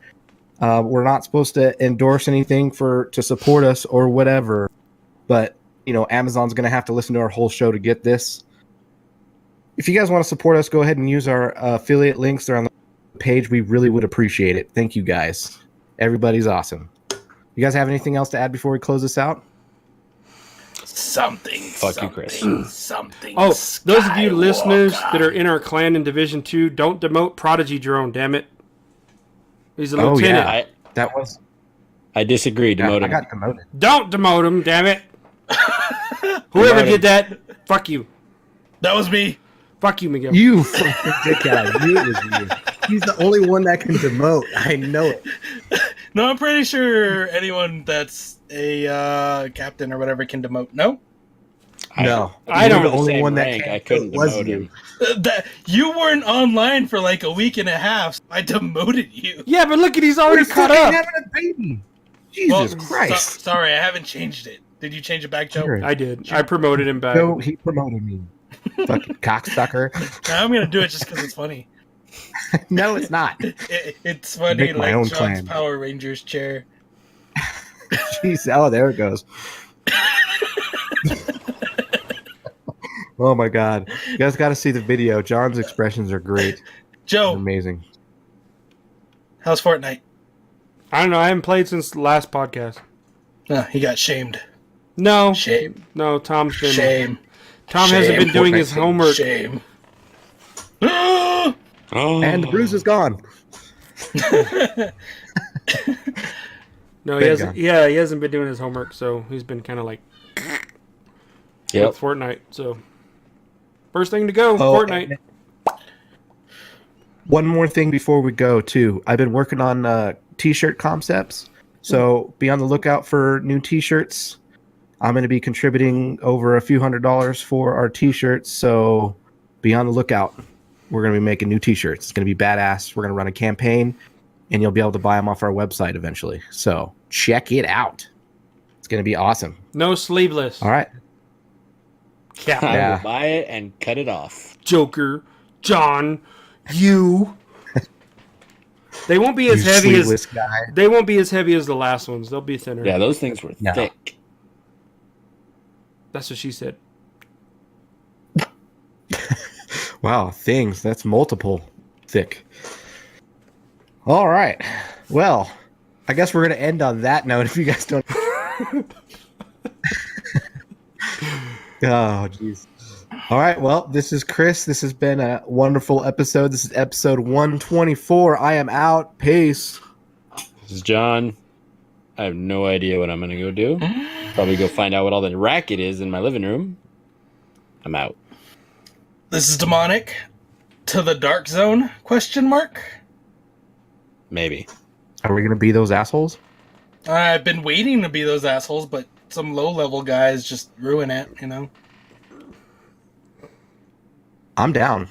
We're not supposed to endorse anything to support us or whatever. But, Amazon's going to have to listen to our whole show to get this. If you guys want to support us, go ahead and use our affiliate links. They're on the page. We really would appreciate it. Thank you, guys. Everybody's awesome. You guys have anything else to add before we close this out? Fuck you, Chris. Something. Oh, those of you listeners that are in our clan in Division 2, don't demote Prodigy Drone, damn it. He's a lieutenant. Yeah. That was... I disagree. Demote I him. got demoted. Don't demote him, damn it. Whoever did that, fuck you. That was me. Fuck you, Miguel. You fucking dickhead. You was you. He's the only one that can demote. I know it. No, I'm pretty sure anyone that's a captain or whatever can demote. No? No. I don't- You're the only one that rank, can. I couldn't was demote you. him. That you weren't online for like a week and a half. So I demoted you. Yeah, but look at he's already We're caught fucking up. having a baby. Jesus Christ. Sorry, I haven't changed it. Did you change it back, Joe? Sure. I did. I promoted him back. No, he promoted me. Fucking cocksucker. Now I'm gonna do it just because it's funny. No, it's not. It's funny, Make my like own John's clan. Power Rangers chair. Jeez. Oh, there it goes. Oh my God. You guys got to see the video. John's expressions are great. They're Joe, amazing. how's Fortnite? I don't know. I haven't played since the last podcast. No, he got shamed. No. Shame. No, Tom's been... Shame. Tom hasn't been doing his homework. Shame. Oh. And the bruise is gone. No, Been he hasn't. gone. Yeah, he hasn't been doing his homework, so he's been kind of like Yep. with Fortnite. So first thing to go, Oh, Fortnite. and one more thing before we go, too. I've been working on T-shirt concepts, so be on the lookout for new T-shirts. I'm going to be contributing over a few $100s for our T-shirts, so be on the lookout. We're going to be making new T-shirts. It's going to be badass. We're going to run a campaign, and you'll be able to buy them off our website eventually. So check it out. It's going to be awesome. No sleeveless. All right. Cap. I Yeah. will buy it and cut it off. Joker, John, you. They won't be as You heavy as sleeveless guy. they won't be as heavy as the last ones. They'll be thinner. Yeah, those things were No. thick. That's what she said. Wow, things. That's multiple thick. All right. Well, I guess we're going to end on that note if you guys don't. Oh, jeez. All right. Well, this is Chris. This has been a wonderful episode. This is episode 124. I am out. Peace. This is John. I have no idea what I'm going to go do. Probably go find out what all the racket is in my living room. I'm out. This is Demonic. To the Dark Zone? Question mark. Maybe. Are we going to be those assholes? I've been waiting to be those assholes, but some low-level guys just ruin it, you know? I'm down.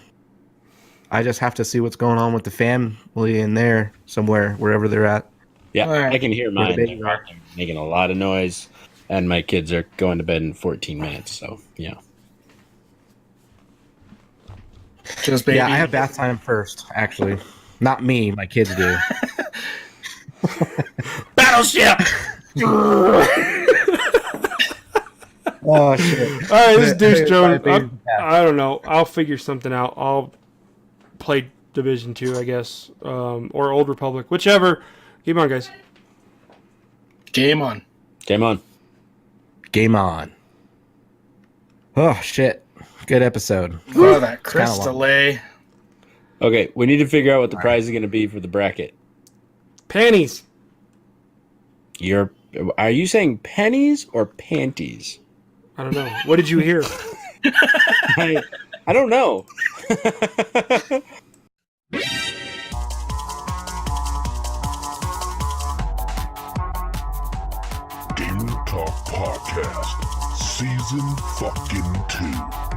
I just have to see what's going on with the family in there somewhere, wherever they're at. Yeah, All right. I can hear mine. baby They're making a lot of noise, and my kids are going to bed in 14 minutes, so, yeah. Just baby. Yeah, I have bath time first, actually. Not me, my kids do. Battleship! Oh, shit. All right, this is Deuce Hey, Jones. baby. I don't know. I'll figure something out. I'll play Division 2, I guess, or Old Republic, whichever. Keep on, guys. Game on. Game on. Game on. Oh, shit. Good episode. Oh, that kinda Chris long. delay. Okay, we need to figure out what the prize is going to be for the bracket. Panties. Are you saying pennies or panties? I don't know. What did you hear? I don't know. Game Talk Podcast, Season fucking 2.